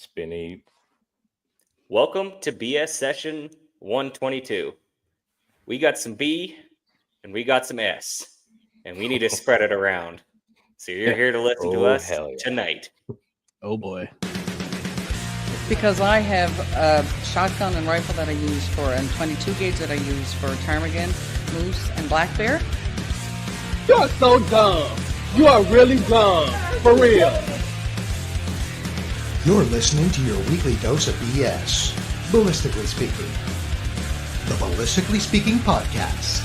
Spinny. Welcome to BS session 122. We got some B and we got some S, and we need to spread it around. So you're here to listen to us tonight. Oh boy. Because I have a shotgun and rifle that I use for, and 22 gauge that I use for ptarmigan, moose, and black bear. You're so dumb. You are really dumb. For real. You're listening to your weekly dose of BS, Ballistically Speaking. The Ballistically Speaking Podcast.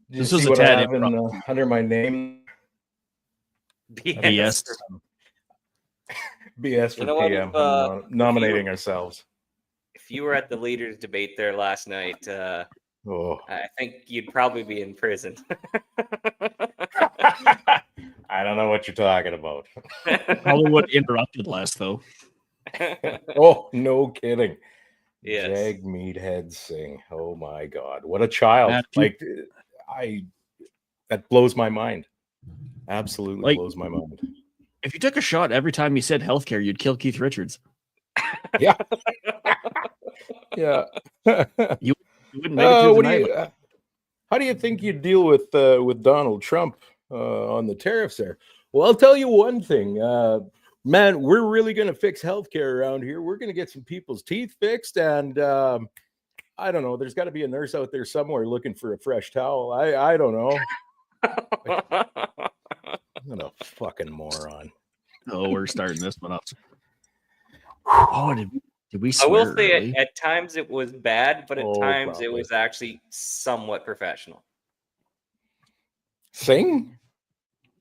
This was a tad under my name. BS. BS for PM. Nominating ourselves. If you were at the leaders' debate there last night, I think you'd probably be in prison. I don't know what you're talking about. Probably what interrupted last, though. Oh, no kidding. Yes. Jag Meathead sing. Oh my God. What a child. That blows my mind. Absolutely blows my mind. If you took a shot every time you said healthcare, you'd kill Keith Richards. Yeah. Yeah. You wouldn't make it through the night. How do you think you deal with Donald Trump on the tariffs there? Well, I'll tell you one thing, man. We're really going to fix healthcare around here. We're going to get some people's teeth fixed, and I don't know. There's got to be a nurse out there somewhere looking for a fresh towel. I don't know. What a fucking moron. Oh, we're starting this one up. Oh, did we swear? I will say early? at times it was bad, but at times it was actually somewhat professional. Sing?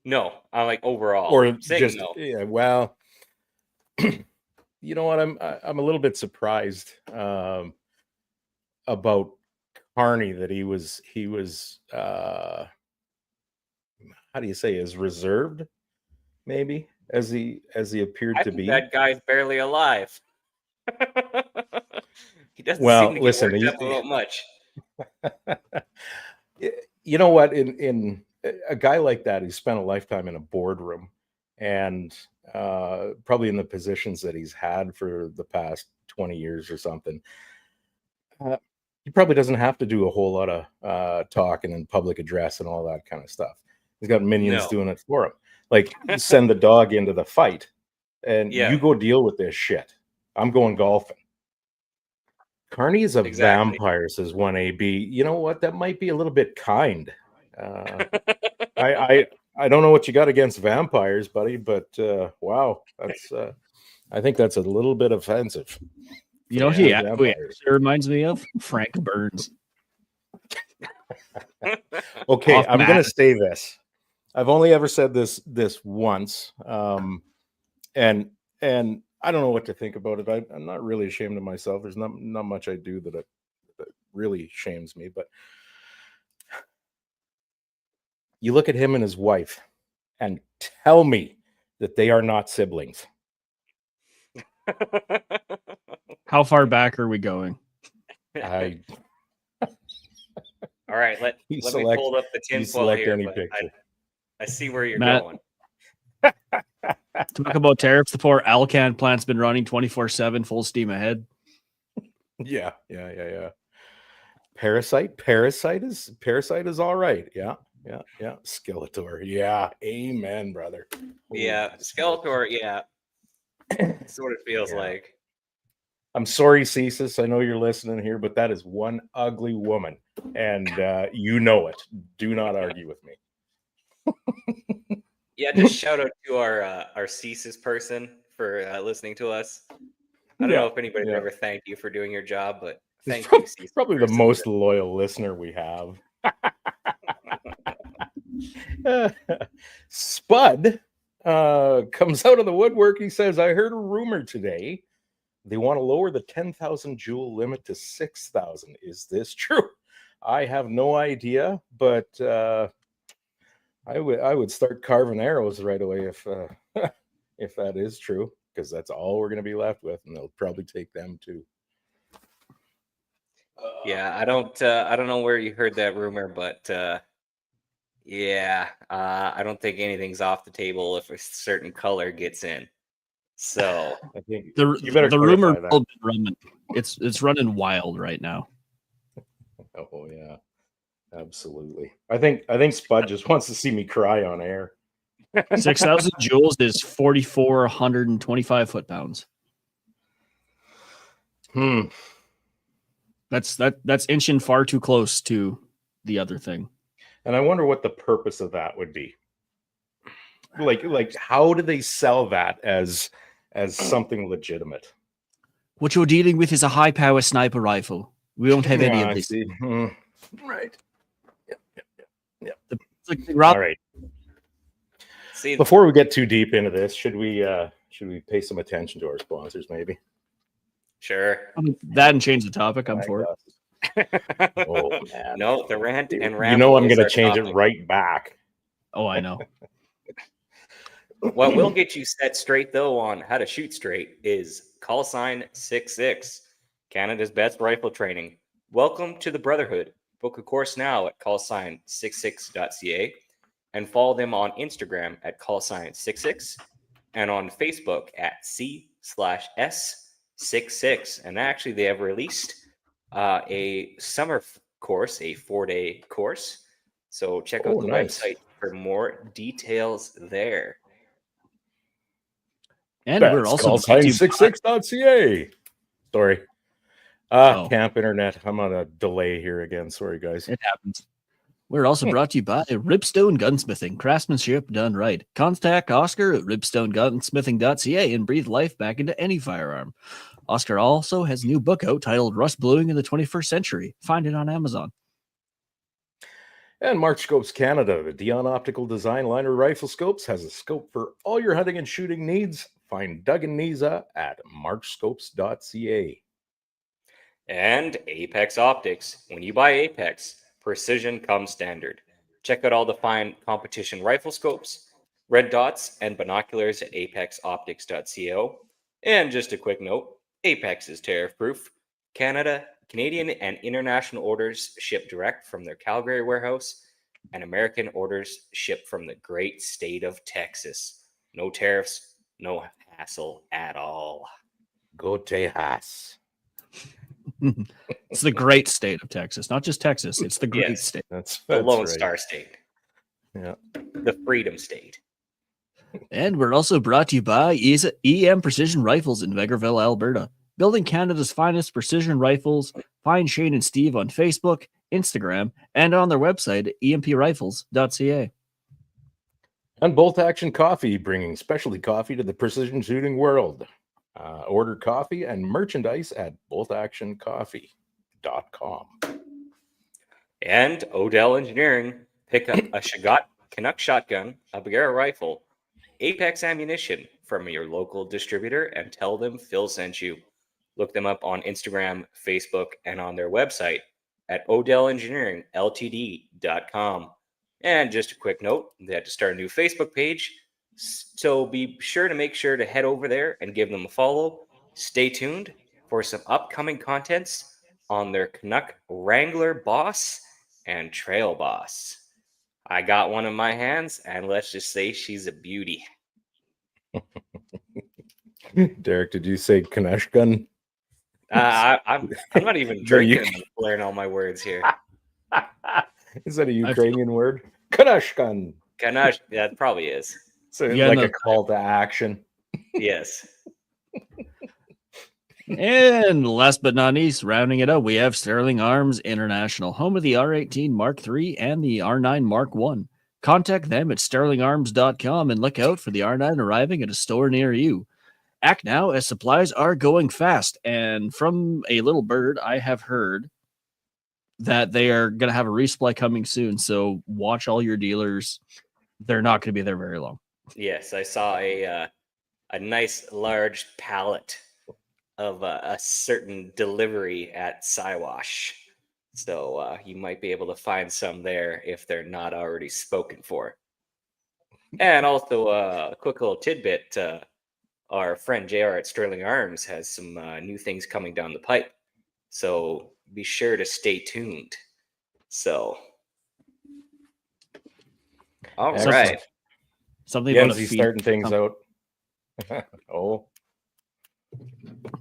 No, I like overall. Or Sing, just no. Yeah. Well, you know what? I'm a little bit surprised about Carney that he was how do you say, as reserved, maybe, as he appeared to be. That guy's barely alive. He doesn't seem to get worked up about much. You know what? In a guy like that who spent a lifetime in a boardroom and probably in the positions that he's had for the past 20 years or something, he probably doesn't have to do a whole lot of talking and public address and all that kind of stuff. He's got minions doing it for him. Like, send the dog into the fight and you go deal with this shit. I'm going golfing. Carney is a vampire, says 1AB. You know what? That might be a little bit kind. I don't know what you got against vampires, buddy, but wow, that's I think that's a little bit offensive. You know, it reminds me of Frank Burns. Okay, I'm going to say this. I've only ever said this once, and I don't know what to think about it. I'm not really ashamed of myself. There's not much I do that really shames me. But you look at him and his wife, and tell me that they are not siblings. How far back are we going? All right, let me pull up the tinfoil here. I see where you're going. Talk about tariffs. The poor Alcan plant's been running 24/7, full steam ahead. Yeah. Parasite is all right. Yeah. Skeletor. Yeah. Amen, brother. Yeah, Skeletor. Yeah. That's what it feels like. I'm sorry, Cesis. I know you're listening here, but that is one ugly woman, and you know it. Do not argue with me. Yeah, just shout out to our CSIS person for listening to us. I don't know if anybody's ever thanked you for doing your job, but thank you, CSIS. Probably the most loyal listener we have. Spud comes out of the woodwork. He says, I heard a rumor today. They want to lower the 10,000 joule limit to 6,000. Is this true? I have no idea, but I would start carving arrows right away if that is true, because that's all we're going to be left with, and they'll probably take them too. Yeah, I don't know where you heard that rumor, but I don't think anything's off the table if a certain color gets in. So I think The you better the rumor clarify that. mill been running. It's running wild right now. Oh yeah, absolutely. I think Spud just wants to see me cry on air. 6,000 joules is 4,425 foot-pounds. That's inching far too close to the other thing. And I wonder what the purpose of that would be. Like how do they sell that as something legitimate? What you're dealing with is a high-power sniper rifle. We don't have any Yeah, of I this. see. Right. Yep. It's like, Rob, All right. see, Before we get too deep into this, should we pay some attention to our sponsors maybe? sure. that and change the topic. I'm My for it. God. Oh man. No, the rant and You ramble. know I'm is gonna our change it topic. right back. Oh, I know. What will get you set straight, though, on how to shoot straight is call sign 66, Canada's best rifle training. Welcome to the Brotherhood. Book a course now at callsign66.ca and follow them on Instagram at callsign66 and on Facebook at C/S66. And actually, they have released a summer course, a 4-day course. So check out the Nice. website for more details there. And That's we're also callsign66.ca. Sorry. Oh. Camp internet. I'm on a delay here again. Sorry, guys. It happens. We're also brought to you by Ribstone Gunsmithing, craftsmanship done right. Contact Oscar at ribstonegunsmithing.ca and breathe life back into any firearm. Oscar also has a new book out titled Rust Blowing in the 21st Century. Find it on Amazon. And Mark Scopes Canada, the Dion Optical Design Liner Rifle Scopes, has a scope for all your hunting and shooting needs. Find Doug and Niza at markscopes.ca. And Apex Optics. When you buy Apex, precision comes standard. Check out all the fine competition rifle scopes, red dots, and binoculars at apexoptics.co. And just a quick note, Apex is tariff-proof. Canadian and international orders ship direct from their Calgary warehouse, and American orders ship from the great state of Texas. No tariffs, no hassle at all. Go Tejas. It's the great state of Texas, not just Texas. It's the great Yes. state. That's The Lone right. Star State. Yeah. The Freedom State. And we're also brought to you by EM Precision Rifles in Vegreville, Alberta. Building Canada's finest precision rifles. Find Shane and Steve on Facebook, Instagram, and on their website at emprifles.ca. And Bolt Action Coffee, bringing specialty coffee to the precision shooting world. Order coffee and merchandise at boltactioncoffee.com. And Odell Engineering. Pick up a Canuck shotgun, a Bagheera rifle, Apex ammunition from your local distributor, and tell them Phil sent you. Look them up on Instagram, Facebook, and on their website at odellengineeringltd.com. And just a quick note, they had to start a new Facebook page, so be sure to head over there and give them a follow. Stay tuned for some upcoming contents on their Canuck Wrangler Boss and Trail Boss. I got one in my hands, and let's just say she's a beauty. Derek, did you say Kanashgun? I'm not even Is that a drinking and blaring all my words here. Is that a Ukrainian word? Kanashgun. Kanash, that probably is. So Yeah, like no. a call to action. Yes. And last but not least, rounding it out, we have Sterling Arms International, home of the R18 Mark III and the R9 Mark I. Contact them at sterlingarms.com and look out for the R9 arriving at a store near you. Act now as supplies are going fast. And from a little bird, I have heard that they are going to have a resupply coming soon. So watch all your dealers. They're not going to be there very long. Yes, I saw a nice large pallet of a certain delivery at Siwash. So you might be able to find some there if they're not already spoken for. And also a quick little tidbit, our friend JR at Sterling Arms has some new things coming down the pipe. So be sure to stay tuned. So, all Excellent. right. Something about a Yenzi feed starting things out. Oh,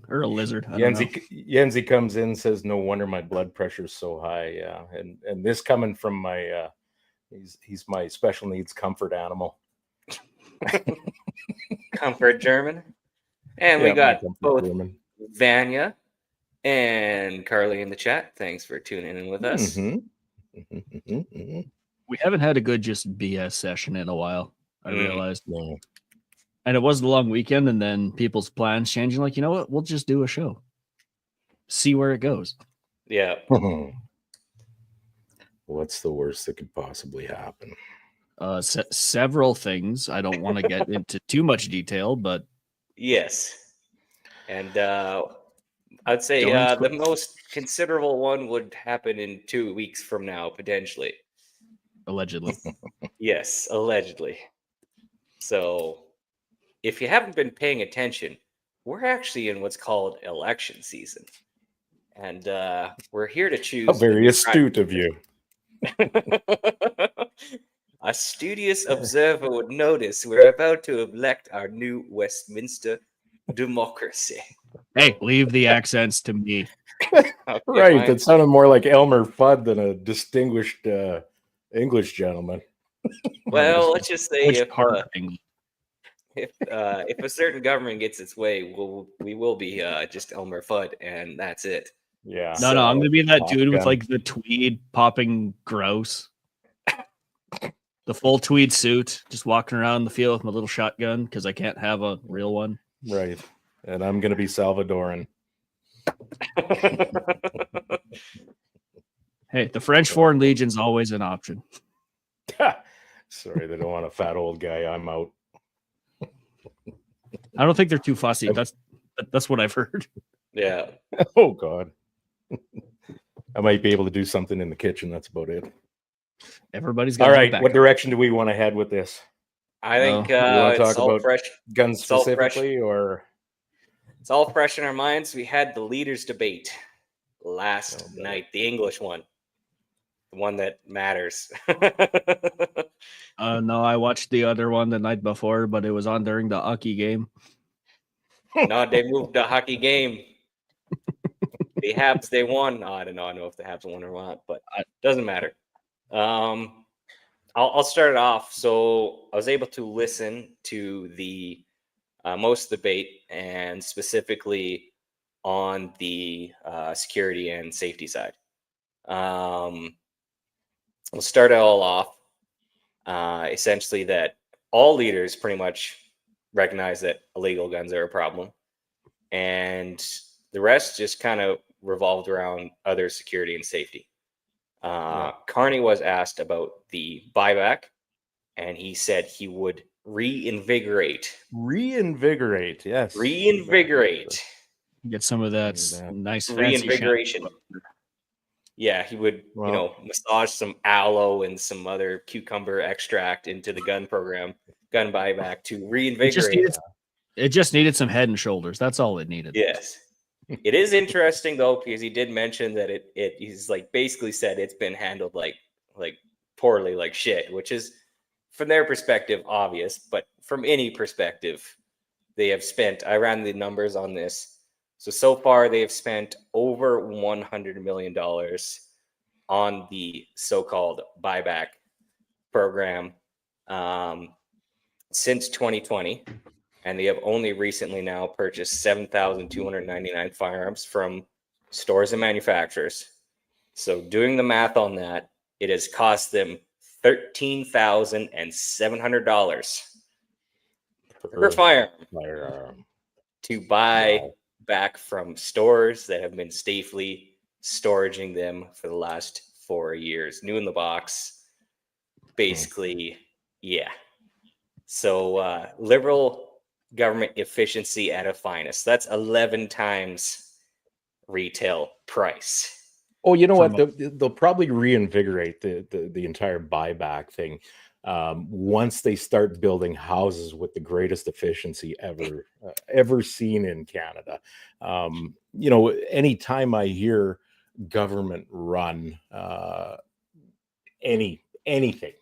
or a lizard. I don't know. Yenzi comes in and says, "No wonder my blood pressure's so high." Yeah, and this coming from my he's my special needs comfort animal. Comfort German. And Yeah, we got my comfort both German. Vanya and Carly in the chat. Thanks for tuning in with us. We haven't had a good just BS session in a while. I realized. No. And it was the long weekend, and then people's plans changing. Like, you know what? We'll just do a show. See where it goes. Yeah. What's the worst that could possibly happen? Several things. I don't want to get into too much detail, but Yes. And I'd say Going the most considerable one would happen in 2 weeks from now, potentially. allegedly. Yes, allegedly. So, if you haven't been paying attention, we're actually in what's called election season. And we're here to choose. How very astute of you. A studious observer would notice we're about to elect our new Westminster democracy. Hey, leave the accents to me. Okay, Right, fine. that sounded more like Elmer Fudd than a distinguished English gentleman. Well, let's just say Which part of English? if a certain government gets its way, we will be just Elmer Fudd, and that's it. Yeah. No, I'm gonna be that Top dude with Gun. like the tweed popping grouse. The full tweed suit, just walking around the field with my little shotgun because I can't have a real one. Right. And I'm gonna be Salvadoran. Hey, the French Foreign Legion's always an option. Sorry, they don't want a fat old guy. I'm out. I don't think they're too fussy. That's what I've heard. Yeah. Oh God. I might be able to do something in the kitchen. That's about it. Everybody's got All their right. back. What direction do we want to head with this? I think You want to it's talk all about fresh. guns it's all fresh. specifically, or It's all fresh in our minds. We had the leaders debate last Oh, night, the English one, the one that matters. No, I watched the other one the night before, but it was on during the hockey game. No, they moved the hockey game. The Habs, they won. I don't know if the Habs won or not, but it doesn't matter. I'll start it off. So I was able to listen to the most debate, and specifically on the security and safety side. We'll start it all off. Essentially, that all leaders pretty much recognize that illegal guns are a problem, and the rest just kind of revolved around other security and safety. Carney was asked about the buyback, and he said he would reinvigorate. yes. Reinvigorate. Get some of that nice fancy Reinvigoration. shampoo. Yeah, he would, massage some aloe and some other cucumber extract into the gun program, gun buyback to reinvigorate. It just needed some head and shoulders. That's all it needed. Yes. It is interesting though, because he did mention that he's like basically said it's been handled like poorly, like shit, which is from their perspective obvious, but from any perspective, they have spent, I ran the numbers on this. So far they have spent over $100 million on the so-called buyback program since 2020. And they have only recently now purchased 7,299 firearms from stores and manufacturers. So doing the math on that, it has cost them $13,700 per firearm to buy back from stores that have been safely storaging them for the last 4 years. New in the box, basically, yeah. So liberal government efficiency at a finest. That's 11 times retail price. Oh, you know what? They'll probably reinvigorate the entire buyback thing once they start building houses with the greatest efficiency ever seen in Canada. Anytime I hear government run anything,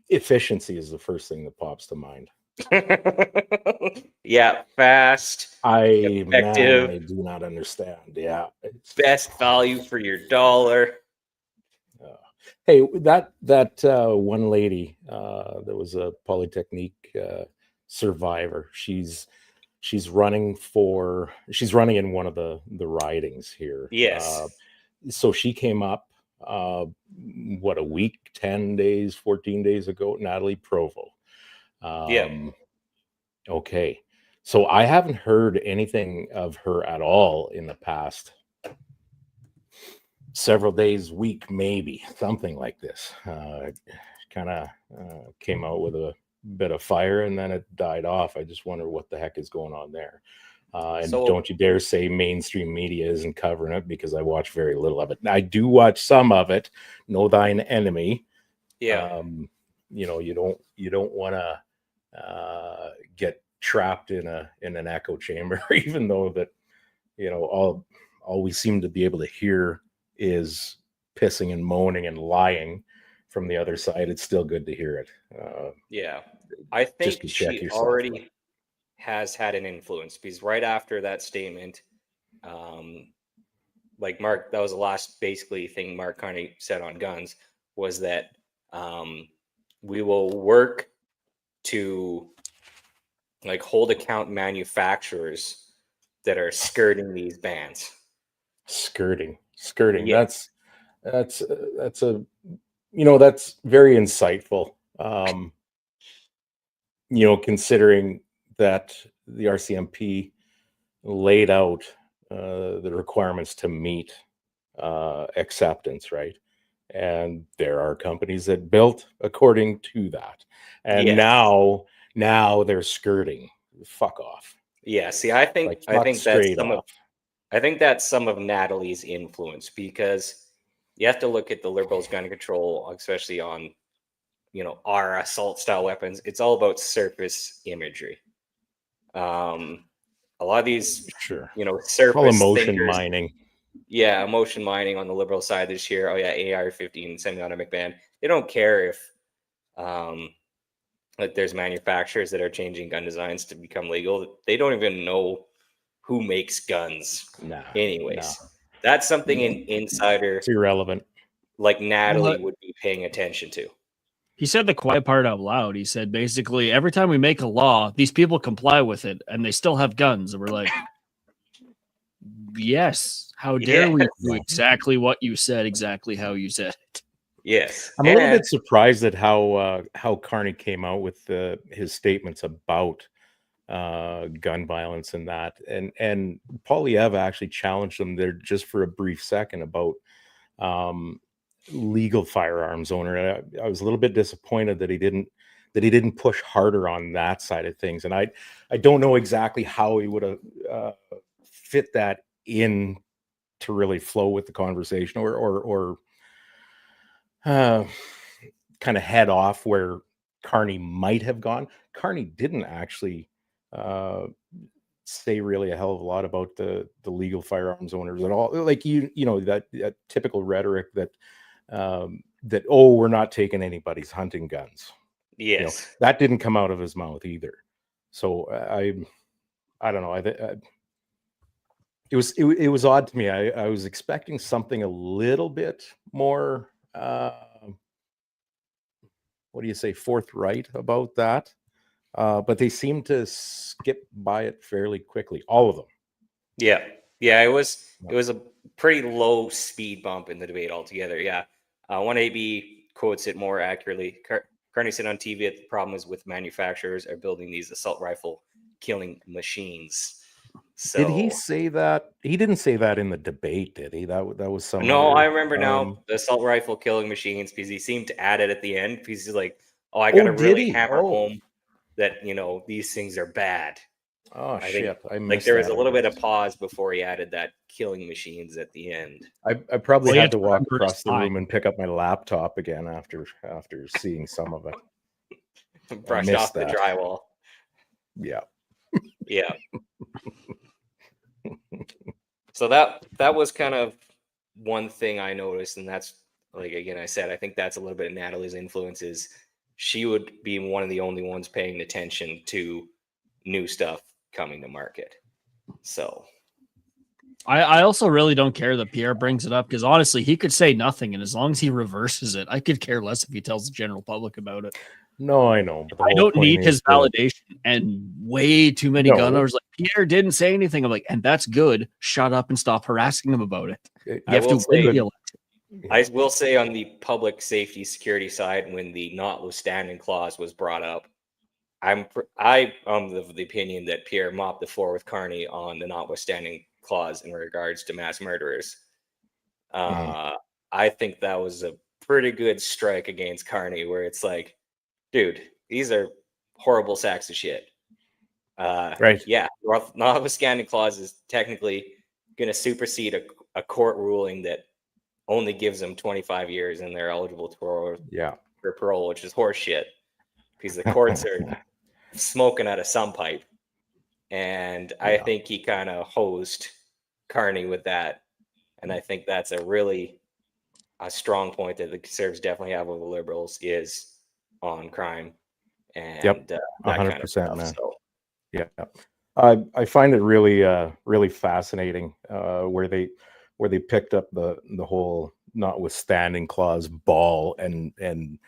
efficiency is the first thing that pops to mind. Yeah, fast, I effective, do not understand. Yeah, best value for your dollar. Hey, that one lady that was a Polytechnique survivor. She's running in one of the ridings here. Yes. So she came up what, a week, 10 days, 14 days ago, Natalie Provo. Yeah. Okay. So I haven't heard anything of her at all in the past several days, week, maybe something like this. Kind of came out with a bit of fire and then it died off. I just wonder what the heck is going on there. And So- don't you dare say mainstream media isn't covering it, because I watch very little of it. I do watch some of it. Know thine enemy. Yeah. You know, you don't want to get trapped in an echo chamber, even though that, you know, all we seem to be able to hear is pissing and moaning and lying from the other side. It's still good to hear it. Yeah. I think to check she yourself. already has had an influence, because right after that statement, like Mark, that was the last basically thing Mark Carney said on guns, was that we will work to like hold account manufacturers that are skirting these bans. Skirting. Yeah. That's a, you know, that's very insightful. You know, considering that the RCMP laid out the requirements to meet acceptance, right? And there are companies that built according to that, and Yes. now they're skirting. Fuck off. Yeah. See, I think Fuck that's straight some of off. I think that's some of Natalie's influence, because you have to look at the liberals' gun control, especially on, you know, our assault style weapons. It's all about surface imagery. A lot of these, Sure. you know, All surface emotion thinkers, mining. yeah, emotion mining on the liberal side this year. Oh yeah, AR-15 semi-automatic ban. They don't care if like there's manufacturers that are changing gun designs to become legal. They don't even know who makes guns. Nah. Anyways, that's something an insider It's irrelevant. like Natalie would be paying attention to. He said the quiet part out loud. He said basically every time we make a law, these people comply with it and they still have guns. And we're like, yes, how dare we do exactly what you said, exactly how you said it. Yes. I'm a little bit surprised at how Carney came out with his statements about gun violence and that. And Polyev actually challenged him there just for a brief second about legal firearms owner. I was a little bit disappointed that he didn't push harder on that side of things. And I don't know exactly how he would have fit that in to really flow with the conversation, or kind of head off where Carney might have gone. Carney didn't actually say really a hell of a lot about the legal firearms owners at all. Like you know that typical rhetoric that that, oh, we're not taking anybody's hunting guns. Yes. You know, that didn't come out of his mouth either. So I don't know. It was odd to me. I was expecting something a little bit more what do you say, forthright about that. But they seem to skip by it fairly quickly. All of them. Yeah. Yeah. It was a pretty low speed bump in the debate altogether. Yeah. 1AB quotes it more accurately. Carney said on TV that the problem is with manufacturers are building these assault rifle killing machines. So, did he say that? He didn't say that in the debate, did he? That was some. No, other, I remember now the assault rifle killing machines, because he seemed to add it at the end, because he's like, oh, I got to really hammer home that, you know, these things are bad. Oh, I shit. think, I missed like there was that, a little bit of pause before he added that killing machines at the end. I probably Well, had to walk remember across his the time. room and pick up my laptop again after seeing some of it. Brushed off the drywall. Yeah. Yeah. So that was kind of one thing I noticed, and that's like again I said I think that's a little bit of Natalie's influences. She would be one of the only ones paying attention to new stuff coming to market. So I also really don't care that Pierre brings it up because honestly, he could say nothing, and as long as he reverses it, I could care less if he tells the general public about it. No, I know. But the I whole don't point need is his that- validation, and way too many No. gun owners like Pierre didn't say anything. I'm like, and that's good. Shut up and stop harassing him about it. You I have to will win say- the election. I will say on the public safety security side, when the notwithstanding clause was brought up, I'm of the opinion that Pierre mopped the floor with Carney on the notwithstanding clause in regards to mass murderers. I think that was a pretty good strike against Carney, where it's like, dude, these are horrible sacks of shit. Right. Yeah, notwithstanding clause is technically going to supersede a court ruling that only gives them 25 years and they're eligible for parole, which is horse shit because the courts are smoking out of some pipe. And I think he kind of hosed Carney with that. And I think that's a strong point that the Conservatives definitely have over the Liberals is on crime and that 100%, kind of stuff. man. So, Yeah. I find it really fascinating where they picked up the whole notwithstanding clause ball and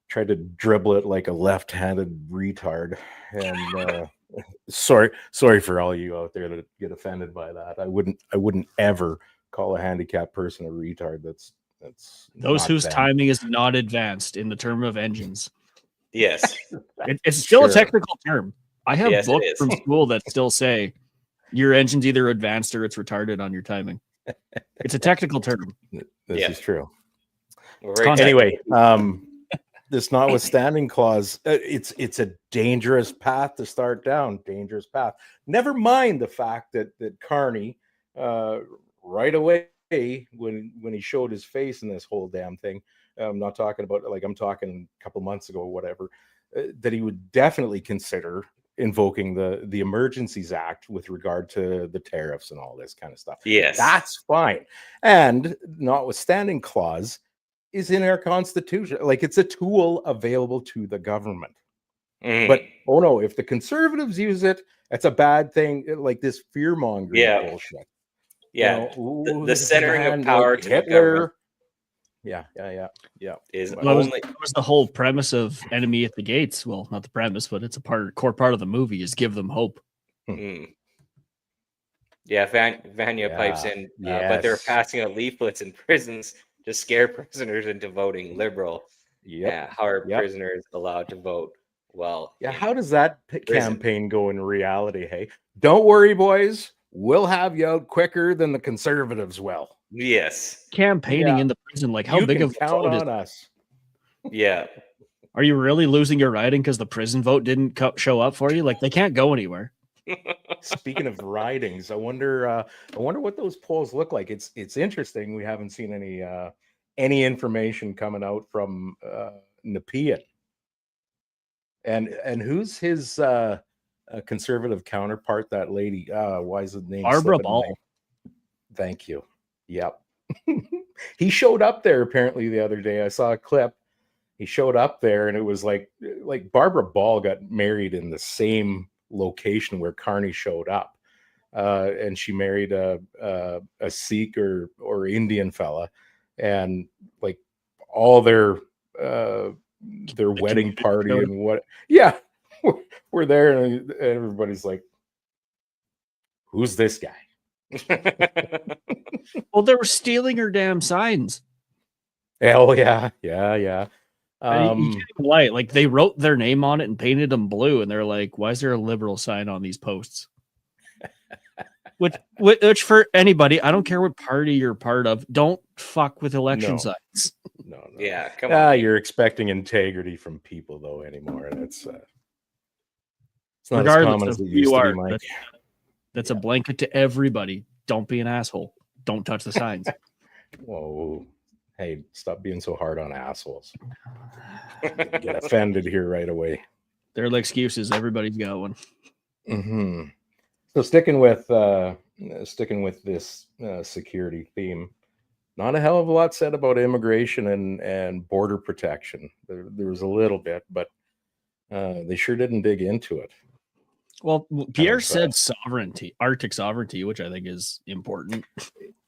tried to dribble it like a left-handed retard. And sorry for all you out there that get offended by that. I wouldn't ever call a handicapped person a retard. That's Those not whose them. timing is not advanced in the term of engines. yes. It's still a Sure. technical term. I have Yes, it books is. from school that still say your engine's either advanced or it's retarded on your timing. It's a technical term. This Yeah. is true. We're very Anyway, this notwithstanding clause, it's a dangerous path to start down. Dangerous path. Never mind the fact that Carney, right away when he showed his face in this whole damn thing, I'm not talking about I'm talking a couple months ago or whatever, that he would definitely consider invoking the Emergencies Act with regard to the tariffs and all this kind of stuff. Yes. That's fine. And notwithstanding clause is in our Constitution. Like, it's a tool available to the government. But oh no, if the Conservatives use it, that's a bad thing. Like this fear mongering bullshit. Yeah. You know, The centering of power to the Hitler. government. Yeah. Is That only was the whole premise of Enemy at the Gates. Well, not the premise, but it's a core part of the movie is give them hope. Yeah, Vanya pipes in, but they're passing out leaflets in prisons to scare prisoners into voting liberal. Yeah, how are prisoners allowed to vote? Well, how does that campaign go in reality? Hey, don't worry, boys. We'll have you out quicker than the Conservatives will. Yes. Campaigning in the prison, like how You big can of a count vote is on us. Yeah. Are you really losing your riding because the prison vote didn't show up for you? Like they can't go anywhere. Speaking of ridings, I wonder what those polls look like. It's interesting. We haven't seen any information coming out from Nepean. And who's his conservative counterpart? That lady. Why is the name Barbara slipping Ball? away? Thank you. Yep. He showed up there apparently the other day. I saw a clip. He showed up there, and it was like Barbara Ball got married in the same location where Carney showed up, and she married a Sikh or Indian fella, and like all their wedding party and what we're there, and everybody's like, who's this guy? Well, they were stealing her damn signs. Hell yeah. You can't even lie. Like they wrote their name on it and painted them blue, and they're like, "Why is there a liberal sign on these posts?" which for anybody, I don't care what party you're part of, don't fuck with election signs. No. Yeah, come on. You're expecting integrity from people though anymore, and it's not Regardless as common of as it who used you to are, be, Mike. that's a blanket to everybody. Don't be an asshole. Don't touch the signs. Whoa. Hey, stop being so hard on assholes. Get offended here right away. They're the excuses. Everybody's got one. Mm-hmm. So sticking with sticking with this security theme, not a hell of a lot said about immigration and border protection. There was a little bit, but they sure didn't dig into it. Well, Pierre said sovereignty, Arctic sovereignty, which I think is important.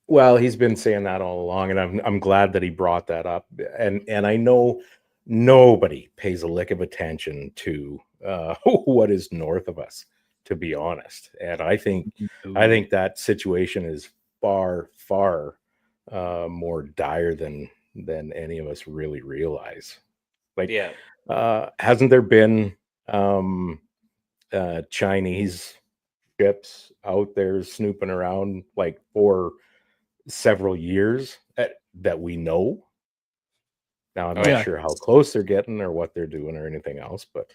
Well, he's been saying that all along, and I'm glad that he brought that up. And I know nobody pays a lick of attention to what is north of us, to be honest. And I think that situation is far more dire than any of us really realize. Like, hasn't there been Chinese ships out there snooping around like for several years that we know? Now I'm not sure how close they're getting or what they're doing or anything else, but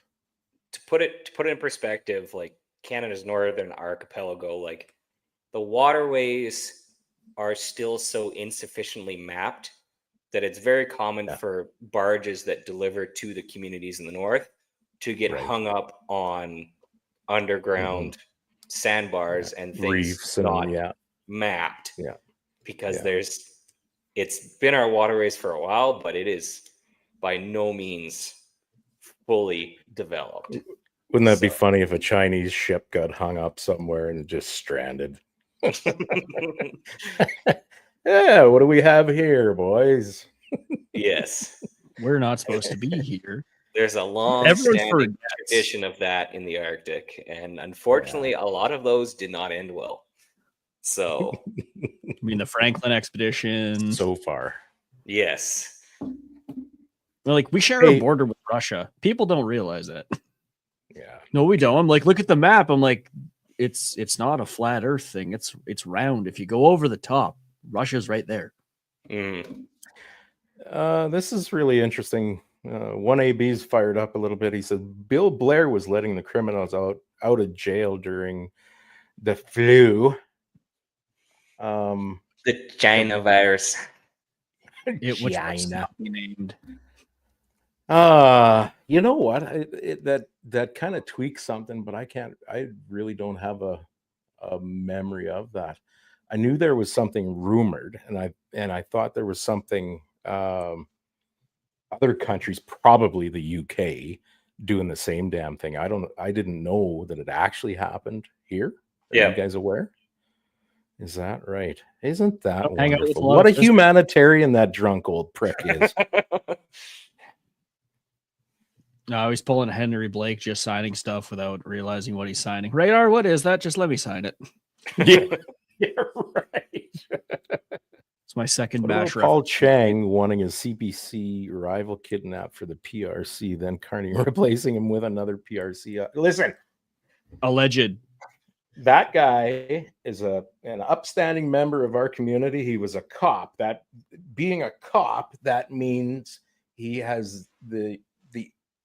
to put it in perspective, like Canada's northern archipelago, like the waterways are still so insufficiently mapped that it's very common for barges that deliver to the communities in the north to get hung up on underground sandbars and things reefs not and mapped. Because it's been our waterways for a while, but it is by no means fully developed. Wouldn't that be funny if a Chinese ship got hung up somewhere and just stranded? Yeah, what do we have here, boys? Yes. We're not supposed to be here. There's a long-standing tradition of that in the Arctic, and unfortunately, a lot of those did not end well. So, I mean, the Franklin expedition. So far, yes. Well, like we share a border with Russia. People don't realize that. Yeah. No, we don't. I'm like, look at the map. I'm like, it's not a flat Earth thing. It's round. If you go over the top, Russia's right there. This is really interesting. 1AB's fired up a little bit. He said Bill Blair was letting the criminals out of jail during the flu. The China virus. It was named. You know what? That kind of tweaks something, but I really don't have a memory of that. I knew there was something rumored, and I thought there was something other countries, probably the UK, doing the same damn thing. I didn't know that it actually happened here. Are you guys aware? Is that right? Isn't that wonderful? What a humanitarian that drunk old prick is. No, he's pulling Henry Blake, just signing stuff without realizing what he's signing. Radar, what is that? Just let me sign it. Yeah, right. It's my second match. Paul Chang wanting a CPC rival kidnap for the PRC, then Carney replacing him with another PRC. Listen, alleged. That guy is an upstanding member of our community. He was a cop. That being a cop, that means he has the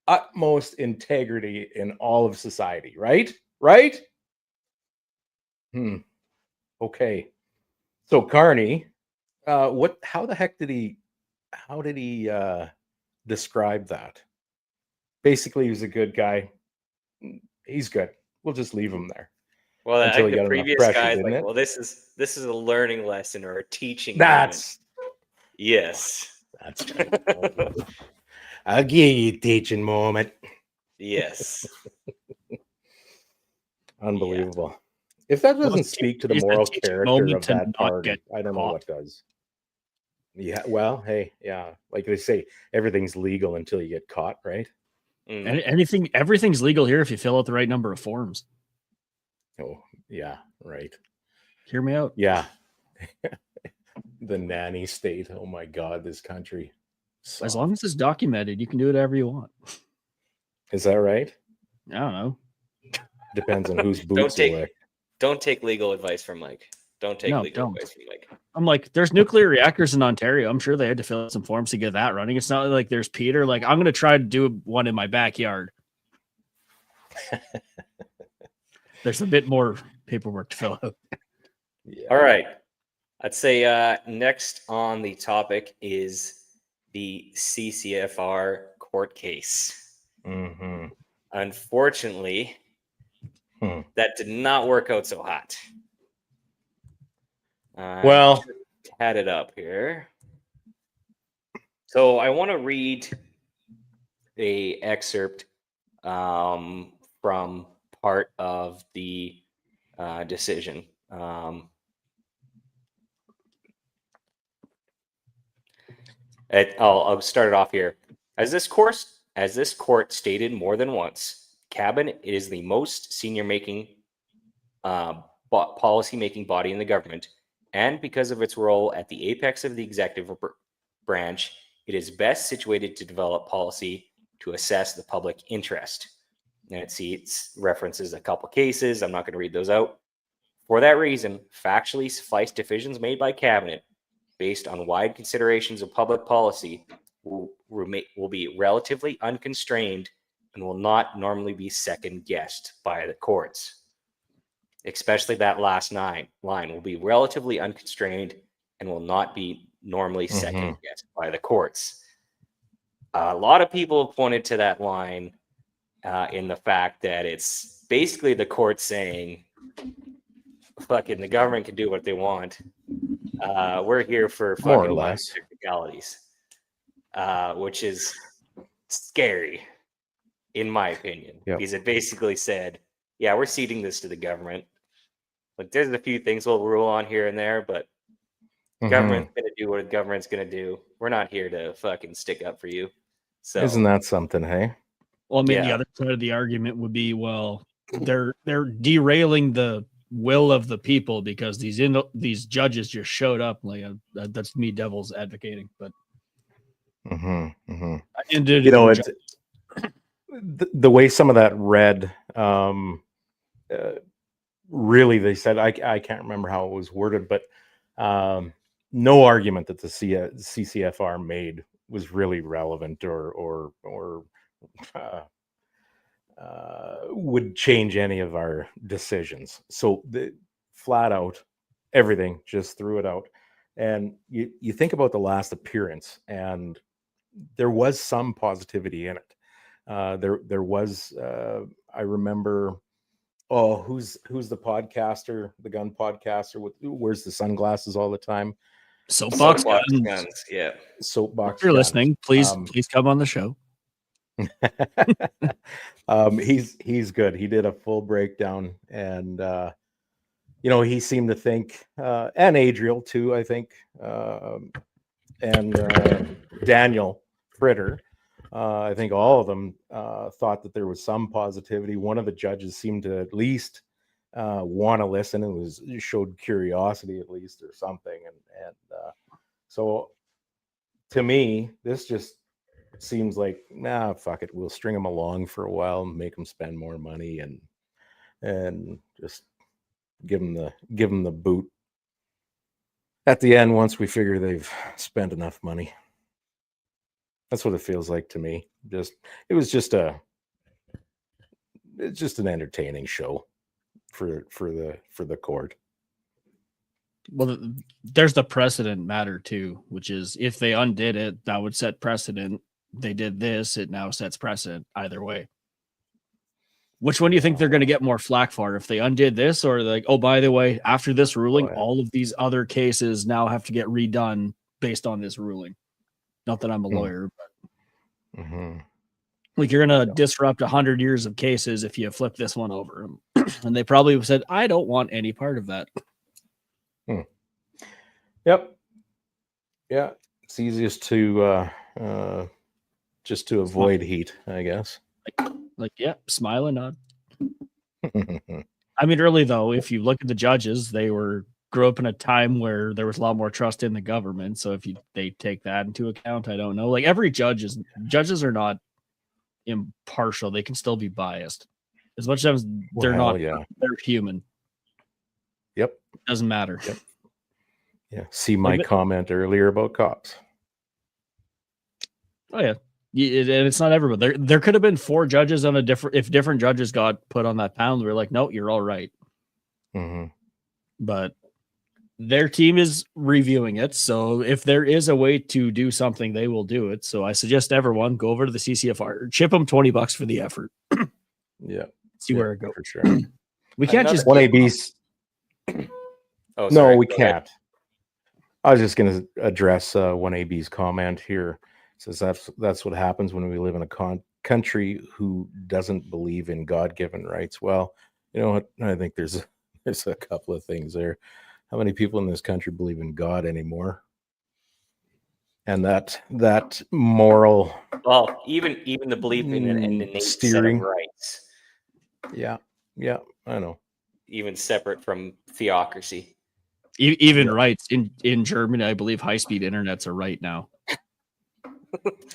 utmost integrity in all of society, right? Right? Okay. So Carney, how the heck did he describe that? Basically, he was a good guy. He's good. We'll just leave him there. Well, I think the previous guy's like, well, this is a learning lesson or a teaching moment. Yes. That's I'll give you a teaching moment. Yes. Unbelievable. If that doesn't speak to the moral character of that party, I don't know what does. Yeah, well, hey, yeah. Like they say, everything's legal until you get caught, right? Everything's legal here if you fill out the right number of forms. Oh, yeah, right. Hear me out. Yeah. The nanny state. Oh my God, this country. As long as it's documented, you can do whatever you want. Is that right? I don't know. Depends on whose boots you lick. Don't take legal advice from Mike. Don't take legal advice from Mike. I'm like, there's nuclear reactors in Ontario. I'm sure they had to fill out some forms to get that running. It's not like there's Peter. Like, I'm going to try to do one in my backyard. There's a bit more paperwork to fill out. Yeah. All right. I'd say next on the topic is the CCFR court case. Mm-hmm. Unfortunately, that did not work out so hot. Well, had it up here. So I want to read a excerpt from part of the decision. I'll start it off here. As this court stated more than once, cabinet is the most senior policy making body in the government, and because of its role at the apex of the executive branch, it is best situated to develop policy to assess the public interest. And it references a couple cases. I'm not going to read those out. For that reason, factually suffice decisions made by cabinet based on wide considerations of public policy will be relatively unconstrained and will not normally be second-guessed by the courts. Especially that last line will be relatively unconstrained and will not be normally second-guessed by the courts. A lot of people have pointed to that line in the fact that it's basically the court saying, fucking the government can do what they want. We're here for More or fucking minor less. technicalities, which is scary, in my opinion, Yep. because it basically said, yeah, we're ceding this to the government. Like, there's a few things we'll rule on here and there, but government's going to do what government's going to do. We're not here to fucking stick up for you. So Isn't that something, hey? Well, I mean, the Yeah. other side of the argument would be, well, they're derailing the will of the people because these judges just showed up. Like that's me, devil's advocating, but You you know, it's the way some of that read. Really, they said I can't remember how it was worded, but no argument that the CCFR made was really relevant or would change any of our decisions. So flat out, everything just threw it out. And you think about the last appearance, and there was some positivity in it. There was. I remember. Oh, who's the podcaster, the gun podcaster? Wears the sunglasses all the time. soapbox guns. guns. Yeah. Soapbox. If you're guns. listening, please come on the show. He's good. He did a full breakdown, and he seemed to think, and Adriel too, I think, and Daniel Fritter. I think all of them thought that there was some positivity. One of the judges seemed to at least want to listen and showed curiosity at least or something. And so to me, this just seems like, nah, fuck it. We'll string them along for a while, make them spend more money, and just give them the boot at the end once we figure they've spent enough money. That's what it feels like to me. It's just an entertaining show for the court. Well, there's the precedent matter too, which is if they undid it, that would set precedent. They did this, it now sets precedent either way. Which one do you think they're going to get more flack for? If they undid this, or like, oh, by the way, after this ruling, all of these other cases now have to get redone based on this ruling. Not that I'm a lawyer, but like you're going to disrupt 100 years of cases if you flip this one over. And they probably said, I don't want any part of that. Yep. Yeah. It's easiest to just to avoid heat, I guess. Like, yeah, smile and nod. I mean, really though, if you look at the judges, they grew up in a time where there was a lot more trust in the government. So if they take that into account, I don't know. Like every judges are not impartial. They can still be biased. As much as they're not, they're human. Yep. Doesn't matter. Yep. Yeah. See my comment earlier about cops. Oh yeah. And it's not everybody. There could have been 4 judges on if different judges got put on that panel, we're like, no, you're all right. But their team is reviewing it. So if there is a way to do something, they will do it. So I suggest everyone go over to the CCFR, chip them $20 for the effort. Yeah. See where it goes. For sure. We can't just 1AB. Oh, no, we can't. I was just going to address one AB's comment here. It says that's what happens when we live in a country who doesn't believe in God-given rights. Well, you know what? I think there's a couple of things there. How many people in this country believe in God anymore? And that moral, Well, even the belief in an innate steering. set of rights, Yeah, I know. even separate from theocracy. Even rights in Germany, I believe high-speed internet's a right now.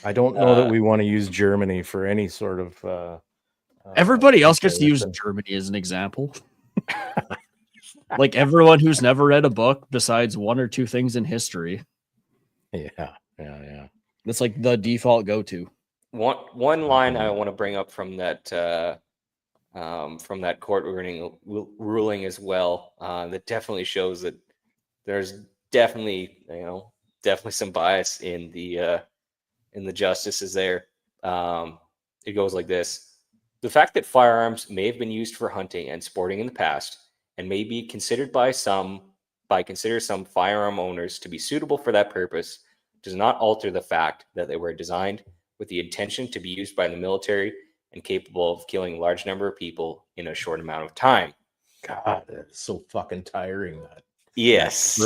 I don't know that we want to use Germany for any sort of. Everybody else gets to use Germany as an example. Like everyone who's never read a book besides one or two things in history. Yeah. That's like the default go-to. One line I want to bring up from that court ruling as well, that definitely shows that there's definitely some bias in the justices there. It goes like this: the fact that firearms may have been used for hunting and sporting in the past, and may be considered by some firearm owners to be suitable for that purpose, does not alter the fact that they were designed with the intention to be used by the military and capable of killing a large number of people in a short amount of time. God, that's so fucking tiring. That. Yes.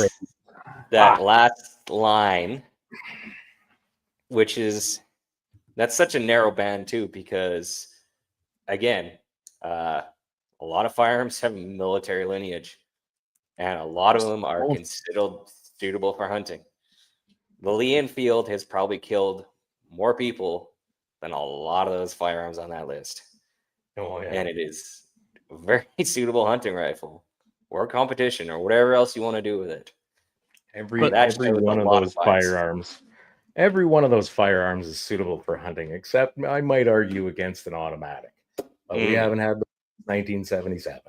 That last line, that's such a narrow band too, because again, a lot of firearms have military lineage, and a lot of them are considered suitable for hunting. The Lee Enfield has probably killed more people than a lot of those firearms on that list. Oh, yeah. And it is a very suitable hunting rifle or competition or whatever else you want to do with it. Every one of those firearms. Every one of those firearms is suitable for hunting, except I might argue against an automatic. But we haven't had the 1977.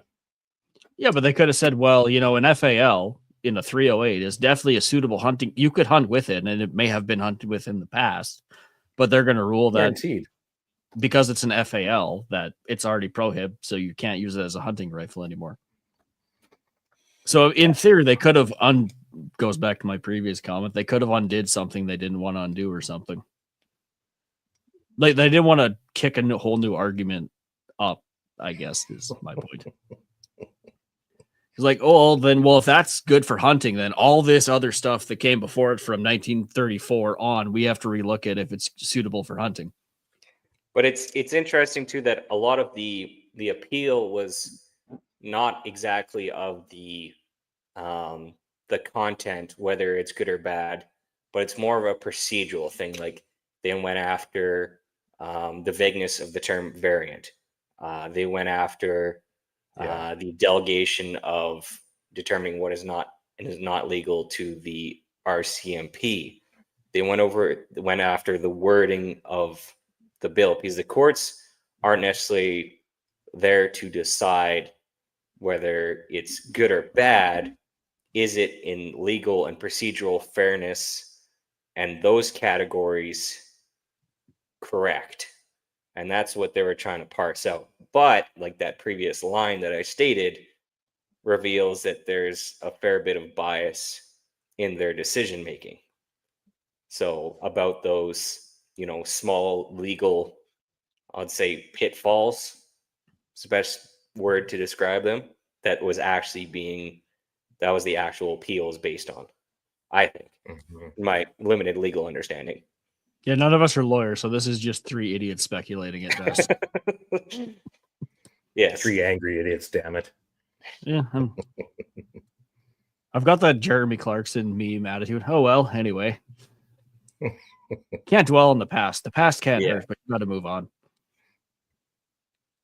Yeah, but they could have said, well, an FAL in a 308 is definitely a suitable hunting. You could hunt with it, and it may have been hunted with in the past, but they're going to rule that Guaranteed. Because it's an FAL that it's already prohib, so you can't use it as a hunting rifle anymore. So in theory, they could have goes back to my previous comment. They could have undid something they didn't want to undo or something. Like they didn't want to kick a whole new argument up, I guess is my point. It's like, if that's good for hunting, then all this other stuff that came before it from 1934 on, we have to relook at if it's suitable for hunting. But it's interesting too that a lot of the appeal was not exactly of the content, whether it's good or bad, but it's more of a procedural thing. Like they went after the vagueness of the term variant. They went after the delegation of determining what is not and is not legal to the RCMP. They went after the wording of the bill, because the courts aren't necessarily there to decide whether it's good or bad. Is it in legal and procedural fairness and those categories correct? And that's what they were trying to parse out. But like that previous line that I stated reveals that there's a fair bit of bias in their decision making. So about those, small legal, I'd say pitfalls, it's the best word to describe them, that was the actual appeal is based on, I think, my limited legal understanding. Yeah, none of us are lawyers, so this is just three idiots speculating at best. Yes. 3 angry idiots, damn it. Yeah. I've got that Jeremy Clarkson meme attitude. Oh, well, anyway. Can't dwell on the past. The past can't hurt, but you got to move on.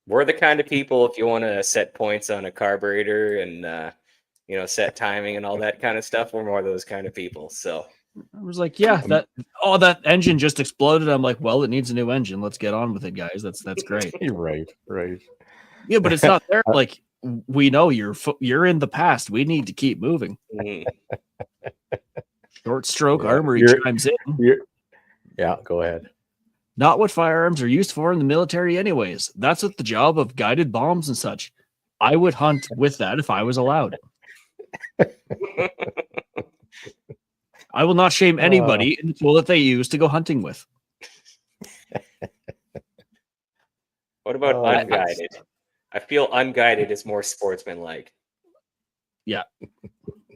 We're the kind of people, if you want to set points on a carburetor and, set timing and all that kind of stuff, we're more of those kind of people. So I was like, yeah, that engine just exploded. I'm like, well, it needs a new engine. Let's get on with it, guys. That's great. You're right. Yeah, but it's not there. Like, we know you're in the past. We need to keep moving. Short stroke armory chimes in. Yeah, go ahead. Not what firearms are used for in the military anyways. That's what the job of guided bombs and such. I would hunt with that if I was allowed. I will not shame anybody in the tool that they use to go hunting with. What about Oh, unguided? I feel unguided is more sportsmanlike. Yeah.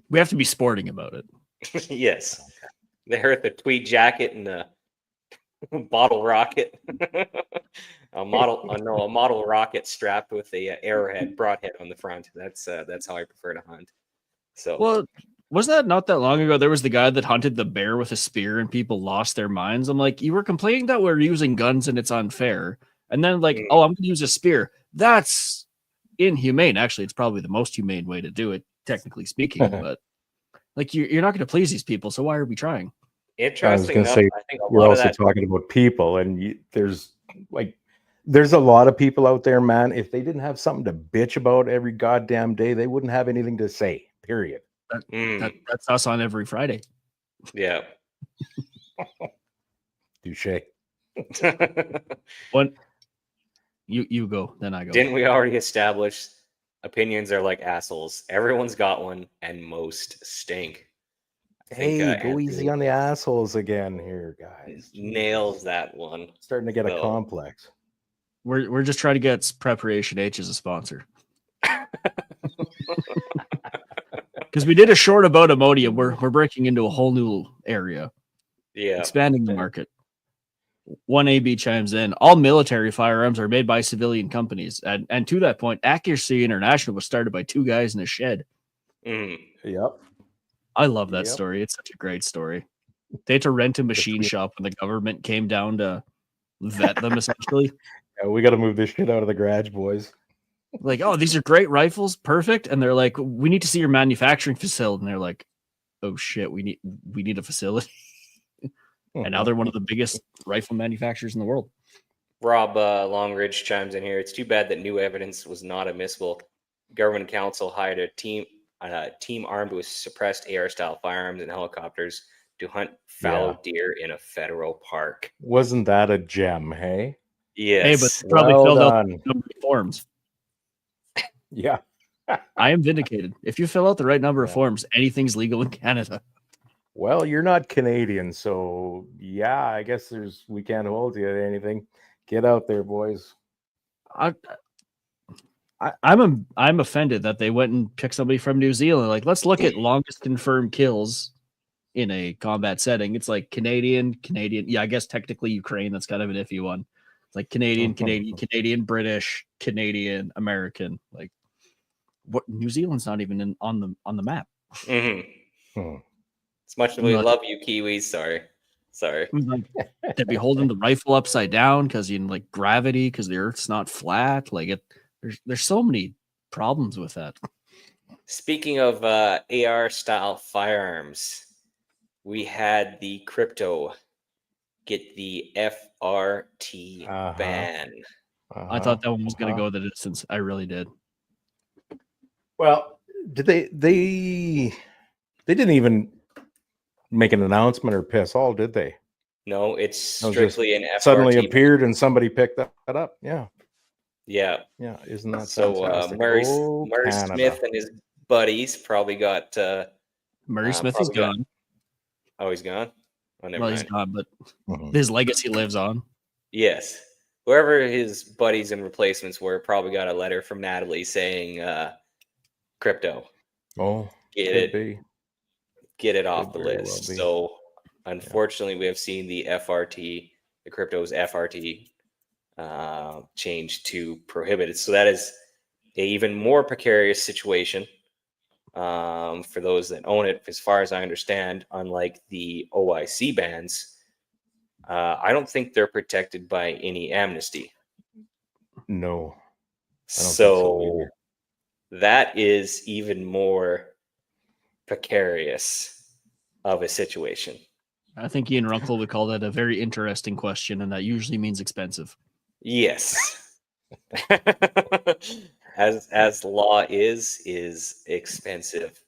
We have to be sporting about it. Yes. They heard the tweed jacket and the bottle rocket. a model rocket strapped with a arrowhead broadhead on the front. That's how I prefer to hunt. So Well, was that not that long ago? There was the guy that hunted the bear with a spear and people lost their minds. I'm like, you were complaining that we're using guns and it's unfair. And then like, oh, I'm going to use a spear. That's inhumane. Actually, it's probably the most humane way to do it, technically speaking. But like, you're not going to please these people. So why are we trying? interesting enough, say, I think a you're lot of also that. talking about people, and there's a lot of people out there, man. If they didn't have something to bitch about every goddamn day, they wouldn't have anything to say. Period. That's us on every Friday. Yeah. Touche. What? You go, then I go. Didn't we already establish opinions are like assholes? Everyone's got one, and most stink. I think, Hey, go easy Anthony on the assholes again here, guys. nails that one. Starting to get a So- complex. We're just trying to get Preparation H as a sponsor. Because we did a short about ammonium. We're breaking into a whole new area, Yeah. expanding the market. One AB chimes in. All military firearms are made by civilian companies. And to that point, Accuracy International was started by two guys in a shed. Mm. Yep. I love that Yep. story. It's such a great story. They had to rent a machine shop when the government came down to vet them, essentially. Yeah, we got to move this shit out of the garage, boys. Like, oh, these are great rifles, perfect. And they're like, we need to see your manufacturing facility. And they're like, oh shit, we need a facility. And now they're one of the biggest rifle manufacturers in the world. Rob Longridge chimes in here. It's too bad that new evidence was not admissible. Government council hired a team armed with suppressed AR-style firearms and helicopters to hunt fallow deer in a federal park. Wasn't that a gem, hey? Yes. Hey, but probably Well filled out done. the number of forms. Yeah. I am vindicated. If you fill out the right number of Yeah. forms, anything's legal in Canada. Well, you're not Canadian, so yeah, I guess we can't hold you to anything. Get out there, boys. I'm offended that they went and picked somebody from New Zealand. Like, let's look at longest confirmed kills in a combat setting. It's like Canadian. Yeah, I guess technically Ukraine. That's kind of an iffy one. It's like Canadian, British, Canadian, American. Like, what? New Zealand's not even on the map. Mm-hmm. Hmm. As much as we love you, Kiwis. Sorry. Like, they'd be holding the rifle upside down because like gravity, because the Earth's not flat. Like there's so many problems with that. Speaking of AR style firearms, we had the crypto get the FRT ban. I thought that one was going to go the distance. I really did. Well, did they didn't even make an announcement or piss all, did they? No, it's That was strictly an FRT. Suddenly appeared and somebody picked that up. Yeah. Yeah. Yeah. Isn't that So fantastic? Murray Canada. Smith and his buddies probably got Murray Smith is gone. Oh, he's gone? Oh, never Well, mind. he's gone, but Mhm. his legacy lives on. Yes. Whoever his buddies and replacements were probably got a letter from Natalie saying crypto. Oh, Get could it off the very list. well be. So unfortunately, we have seen the FRT, the crypto's FRT, change to prohibited. So that is a even more precarious situation for those that own it. As far as I understand, unlike the OIC bans, I don't think they're protected by any amnesty. No. I don't think So either. that is even more precarious of a situation. I think Ian Runkle would call that a very interesting question, and that usually means expensive. Yes. as law is expensive.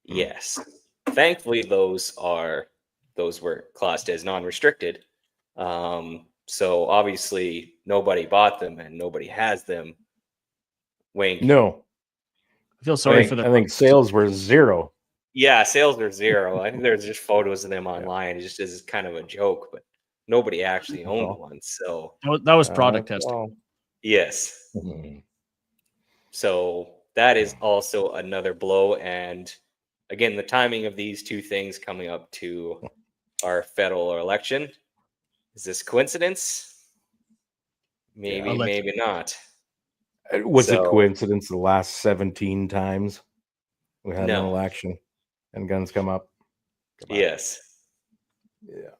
Yes. Thankfully those were classed as non-restricted. So obviously nobody bought them and nobody has them. Wink. No. I feel sorry for I the. think sales were zero. Yeah, sales are zero. I think there's just photos of them online. It just is kind of a joke, but nobody actually owned all. one. So That was product That's testing. all. yes. Mhm. So that is also another blow. And again, the timing of these two things coming up to our federal election. Is this coincidence? Maybe, maybe not. Was it So coincidence the last 17 times we had an no. election and guns come up? Come on. Yes. Yeah.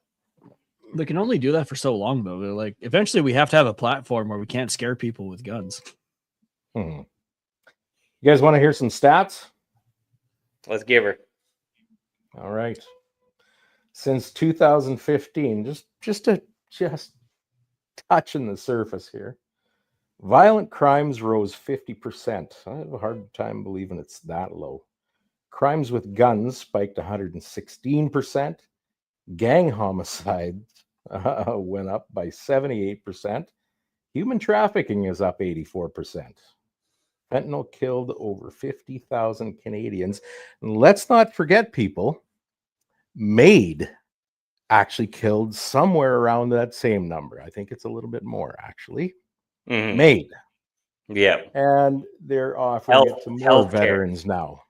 They can only do that for so long, though. They're like, eventually we have to have a platform where we can't scare people with guns. You guys want to hear some stats? Let's give her. All right. Since 2015, just touching the surface here, violent crimes rose 50%. I have a hard time believing it's that low. Crimes with guns spiked 116%. Gang homicides went up by 78%. Human trafficking is up 84%. Fentanyl killed over 50,000 Canadians. And let's not forget, people, MAID actually killed somewhere around that same number. I think it's a little bit more, actually. Mhm. MAID. Yeah. And they're offering it to more Healthcare. veterans now.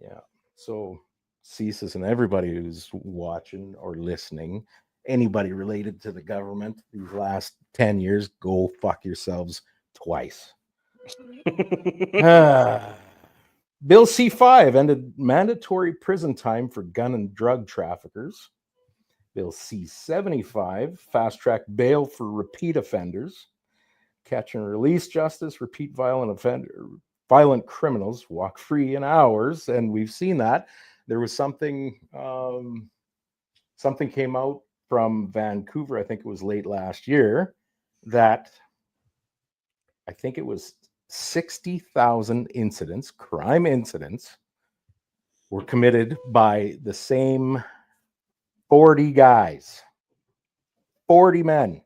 Yeah. So, CSIS and everybody who's watching or listening, anybody related to the government these last 10 years, go fuck yourselves twice. Bill C-5 ended mandatory prison time for gun and drug traffickers. Bill C-75 fast-tracked bail for repeat offenders. Catch and release justice, repeat violent criminals walk free in hours, and we've seen that. There was something came out from Vancouver, I think it was late last year, that I think it was 60,000 incidents, crime incidents, were committed by the same 40 guys, 40 men.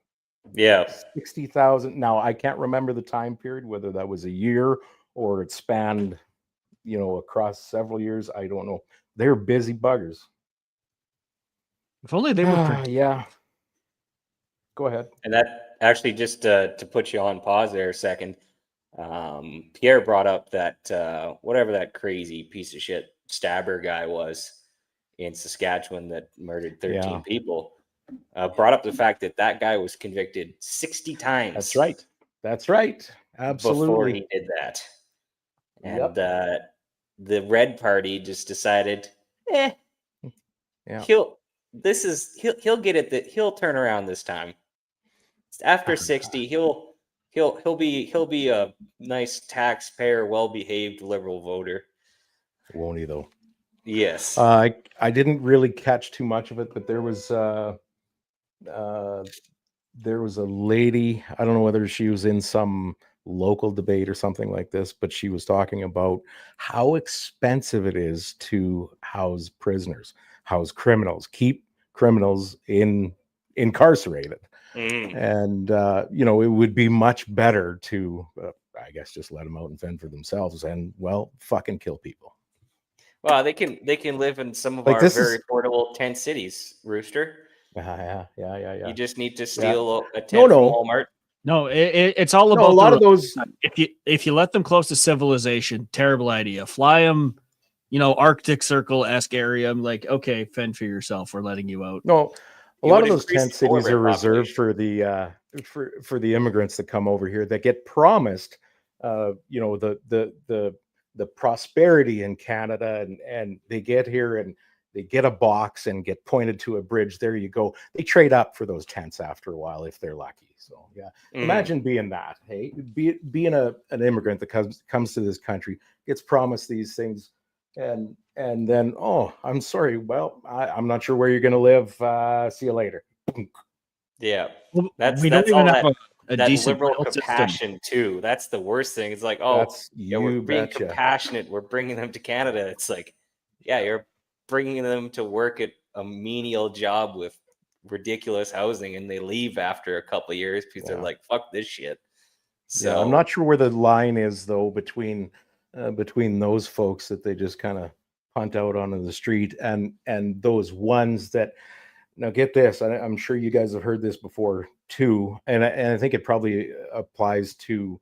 Yeah. 60,000. Now, I can't remember the time period, whether that was a year or it spanned, across several years. I don't know. They're busy buggers. If only they would. Yeah. Go ahead. And that actually, just to put you on pause there a second, Pierre brought up that whatever that crazy piece of shit stabber guy was in Saskatchewan that murdered 13 people. Brought up the fact that guy was convicted 60 times. That's right. Absolutely. Before he did that. And the Red Party just decided, he'll get it. He'll turn around this time. After 60, he'll be a nice taxpayer, well-behaved liberal voter. Won't he though? Yes. I didn't really catch too much of it, but there was a lady, I don't know whether she was in some local debate or something like this, but she was talking about how expensive it is to house prisoners, house criminals, keep criminals incarcerated. And it would be much better to I guess just let them out and fend for themselves and fucking kill people. Well, they can live in some of Like, our very affordable tent cities, Rooster. Yeah. You just need to steal a tent from Walmart. No, it's all about a lot of those. If you let them close to civilization, terrible idea. Fly them, Arctic Circle-esque area. I'm like, okay, fend for yourself. We're letting you out. No, a lot of those tent cities are reserved for the for the immigrants that come over here that get promised, the prosperity in Canada, and they get here and they get a box and get pointed to a bridge. There you go. They trade up for those tents after a while if they're lucky. So imagine being that. Hey, being an immigrant that comes to this country, gets promised these things, and then I'm sorry. Well, I'm not sure where you're going to live. See you later. Yeah, we that's don't even all have a that decent liberal system. compassion too. That's the worst thing. It's like, we're being compassionate. We're bringing them to Canada. It's like, you're bringing them to work at a menial job with ridiculous housing, and they leave after a couple of years because they're like, fuck this shit. So I'm not sure where the line is though between those folks that they just kind of punt out onto the street, and those ones that, now get this, I'm sure you guys have heard this before too, and I think it probably applies to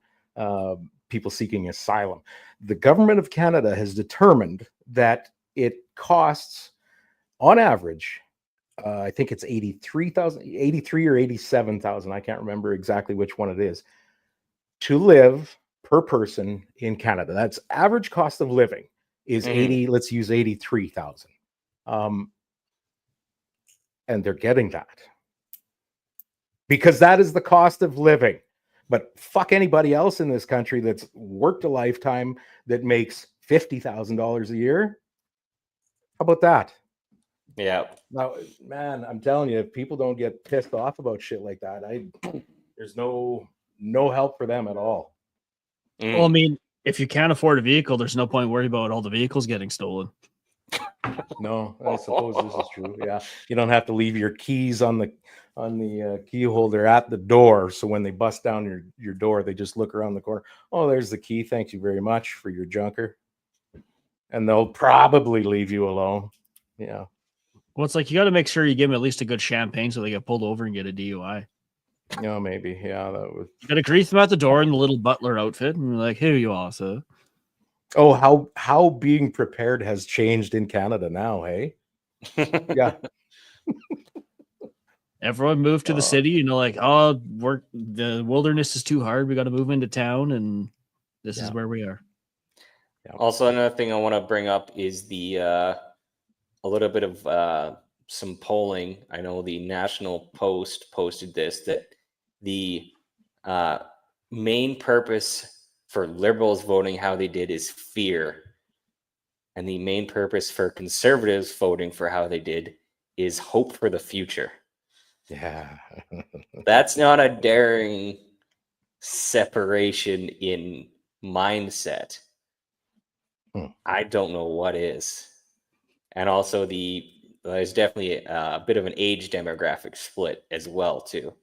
people seeking asylum. The government of Canada has determined that it costs, on average, I think it's 83 or 87,000. I can't remember exactly which one it is, to live per person in Canada. That's average cost of living is 80. Let's use 83,000. And they're getting that because that is the cost of living. But fuck anybody else in this country that's worked a lifetime that makes $50,000 a year. How about that? Yeah. Now, man, I'm telling you, if people don't get pissed off about shit like that, there's no help for them at all. Well, I mean, if you can't afford a vehicle, there's no point worrying about all the vehicles getting stolen. No, I suppose this is true. Yeah, you don't have to leave your keys on the key holder at the door. So when they bust down your door, they just look around the corner. Oh, there's the key. Thank you very much for your junker. And they'll probably leave you alone. Yeah. Well, it's like you got to make sure you give them at least a good champagne so they get pulled over and get a DUI. No, maybe. Yeah, that would. You got to greet them at the door in the little butler outfit, and you're like, "Here you are, sir." Oh, how being prepared has changed in Canada now, hey? Yeah. Everyone moved to the city, you know, like, oh, the wilderness is too hard. We got to move into town, and this is where we are. Yeah. Also, another thing I want to bring up is the a little bit of some polling. I know the National Post posted this, that the main purpose for Liberals voting how they did is fear. And the main purpose for Conservatives voting for how they did is hope for the future. Yeah. That's not a daring separation in mindset. I don't know what is. And also there's definitely a bit of an age demographic split as well too.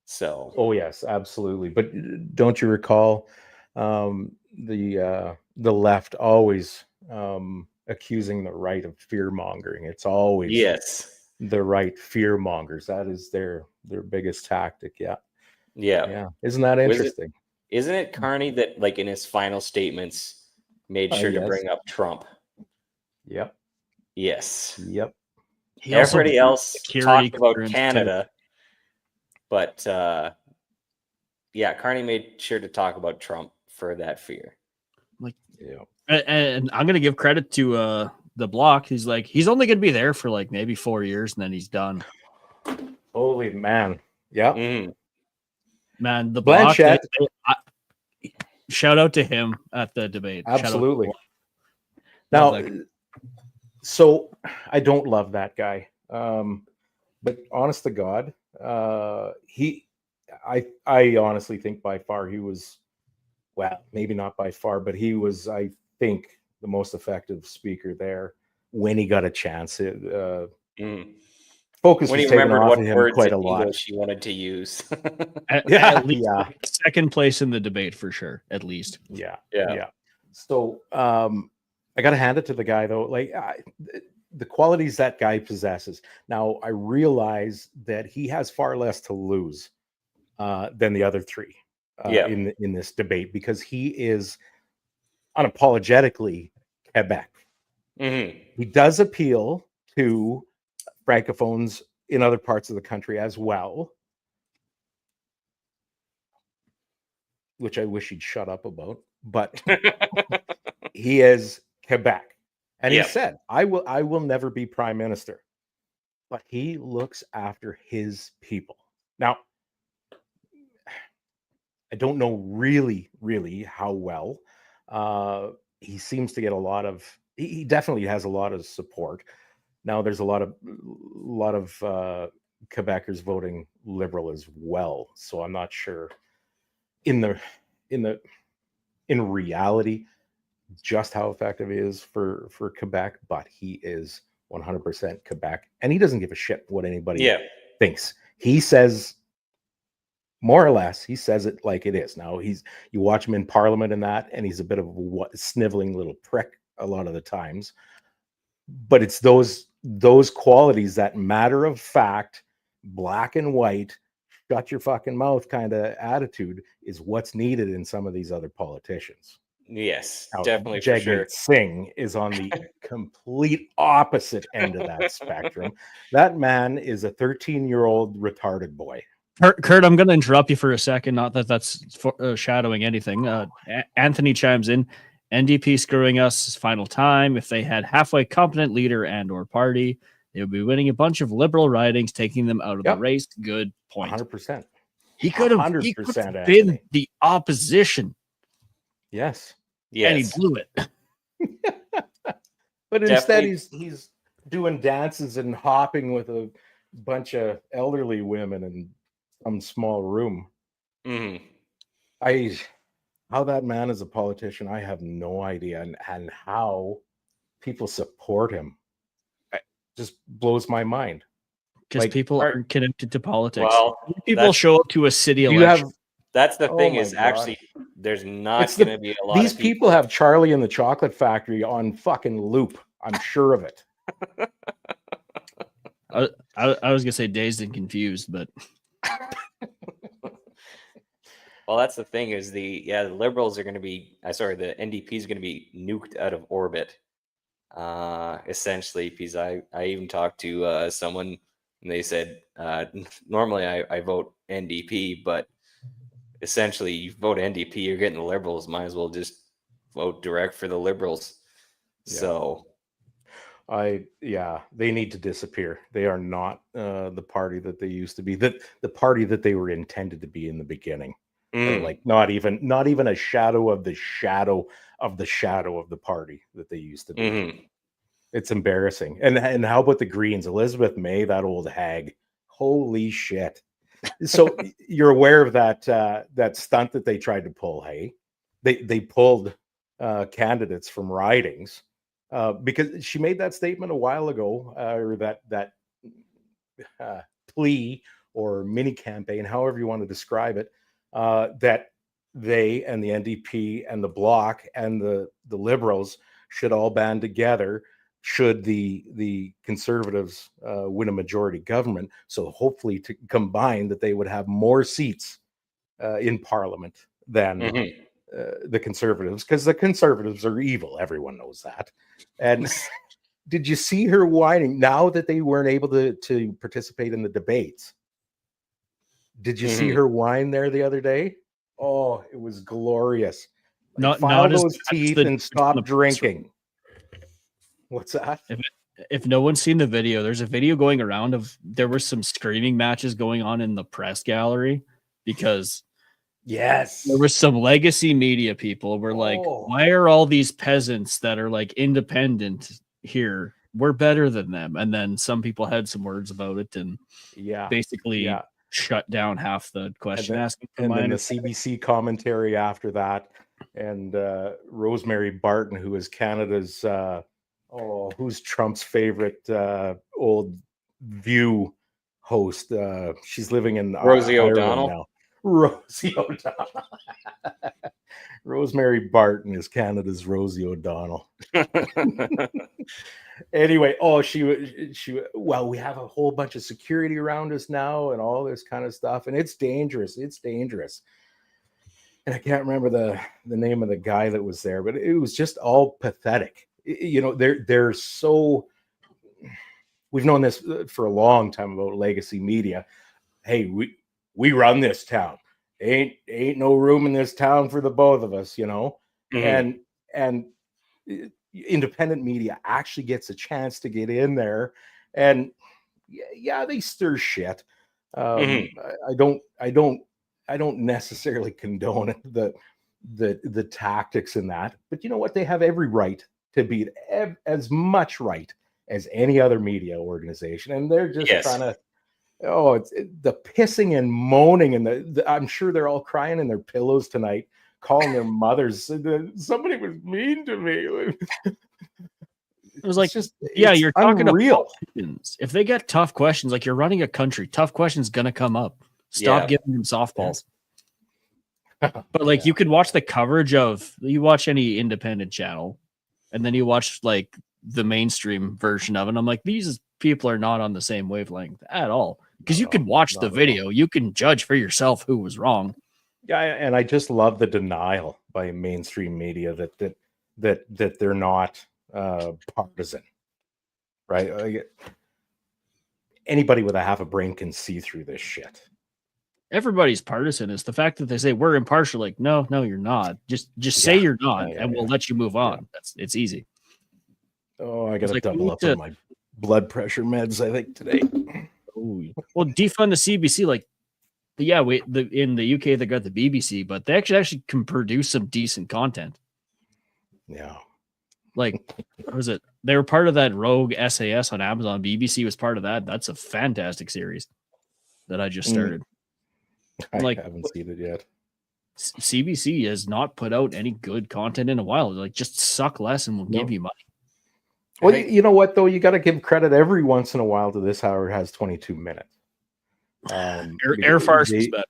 So Oh yes, absolutely. But don't you recall the left always accusing the right of fear mongering? It's always the right fear mongers. That is their biggest tactic. Yeah. Isn't that interesting? Isn't it Carney that, like, in his final statements made sure to bring up Trump? Yep. Yes. Yep. Everybody else talked about Canada, too. But Carney made sure to talk about Trump for that fear. Like, and I'm gonna give credit to the Block. He's like, he's only gonna be there for like maybe 4 years, and then he's done. Holy man! Yeah, man, the Blanchett. Block. Shout out to him at the debate. Absolutely. Now, so I don't love that guy, but honest to God, I honestly think by far he was, well, maybe not by far, but he was, I think, the most effective speaker there when he got a chance. Focus when was he taken remembered off what of him words quite in a lot. English he wanted to use. At least second place in the debate for sure. At least. Yeah. So I got to hand it to the guy though. Like the qualities that guy possesses. Now I realize that he has far less to lose than the other three in this debate, because he is unapologetically Quebec. He does appeal to francophones in other parts of the country as well, which I wish he'd shut up about, but he is Quebec. And he said, I will never be prime minister, but he looks after his people. Now, I don't know really how well. He seems to get a lot of, he definitely has a lot of support. Now there's a lot of Quebecers voting Liberal as well. So I'm not sure in reality just how effective he is for Quebec, but he is 100% Quebec, and he doesn't give a shit what anybody thinks. He says, more or less, he says it like it is. Now you watch him in Parliament and that, and he's a bit of a sniveling little prick a lot of the times. but it's those qualities, that matter of fact, black and white, shut your fucking mouth kind of attitude is what's needed in some of these other politicians. Yes, Now, definitely for sure. Jagmeet Singh is on the complete opposite end of that spectrum. That man is a 13-year-old retarded boy. Kurt, I'm going to interrupt you for a second. Not that that's shadowing anything. Anthony chimes in. NDP screwing us final time. If they had halfway competent leader and or party, they would be winning a bunch of liberal ridings, taking them out of the race. Good point. 100%. He could have 100% been the opposition. Yes. And he blew it. But instead he's doing dances and hopping with a bunch of elderly women in some small room. How that man is a politician, I have no idea, and how people support him, it just blows my mind. Because people aren't connected to politics. Well, people show up to a city election. That's the thing is actually there's not going to be a lot of these people have Charlie and the Chocolate Factory on fucking loop. I'm sure of it. I was gonna say dazed and confused, but well, that's the thing is the liberals are going to be the NDP is going to be nuked out of orbit, essentially. Because I even talked to someone and they said normally I vote NDP, but essentially you vote NDP, you're getting the liberals. Might as well just vote direct for the liberals. So they need to disappear. They are not the party that they used to be, the party that they were intended to be in the beginning. Like not even a shadow of the shadow of the shadow of the party that they used to be. It's embarrassing. And how about the Greens? Elizabeth May, that old hag. Holy shit. So you're aware of that stunt that they tried to pull, hey? They pulled candidates from ridings because she made that statement a while ago, or that plea or mini campaign, however you want to describe it, that they and the NDP and the Bloc and the Liberals should all band together should the Conservatives win a majority government. So hopefully to combine that they would have more seats in Parliament than the Conservatives, because the Conservatives are evil. Everyone knows that. And did you see her whining now that they weren't able to participate in the debates? Did you see her whine there the other day? Oh, it was glorious. File those teeth and stop drinking. What's that? If no one's seen the video, there's a video going around of there were some screaming matches going on in the press gallery because there was some legacy media people were like, why are all these peasants that are like independent here? We're better than them. And then some people had some words about it and basically shut down half the question asking. And then the CBC commentary after that, and Rosemary Barton, who is Canada's who's Trump's favorite old View host. She's living in Rosie O'Donnell now. Rosie O'Donnell. Rosemary Barton is Canada's Rosie O'Donnell. Anyway, we have a whole bunch of security around us now and all this kind of stuff, and it's dangerous. And I can't remember the name of the guy that was there, but it was just all pathetic. You know, they're so, we've known this for a long time about legacy media. Hey, we run this town. Ain't no room in this town for the both of us, you know. And independent media actually gets a chance to get in there, and they stir shit. I don't necessarily condone the tactics in that, but you know what? They have every right to be as much right as any other media organization, and they're just trying to. It's the pissing and moaning, and I'm sure they're all crying in their pillows tonight, calling their mothers. Somebody was mean to me. It was like, you're talking unreal. To questions. If they get tough questions, like you're running a country, tough questions gonna come up. Stop giving them softballs. But like you could watch the coverage of, you watch any independent channel, and then you watch like the mainstream version of it. I'm like, these people are not on the same wavelength at all. Because you No, can watch not the at all. video, you can judge for yourself who was wrong. Yeah, and I just love the denial by mainstream media that they're not partisan, right? Like, anybody with a half a brain can see through this shit. Everybody's partisan. Is the fact that they say we're impartial. Like, no, you're not. Just say Yeah. you're not, Yeah, and we'll let you move on. It's easy. Oh, I got to like, we double need up to- on my blood pressure meds, I think, today. Ooh. Well, defund the CBC. Like, yeah, in the UK they got the BBC, but they actually can produce some decent content. Yeah. Like, what was it? They were part of that Rogue SAS on Amazon. BBC was part of that. That's a fantastic series that I just started. I Like, haven't seen it yet. CBC has not put out any good content in a while. Like, just suck less and we'll give you money. Well, you know what, though? You got to give credit every once in a while to this, how it has 22 minutes. Air Farce is better.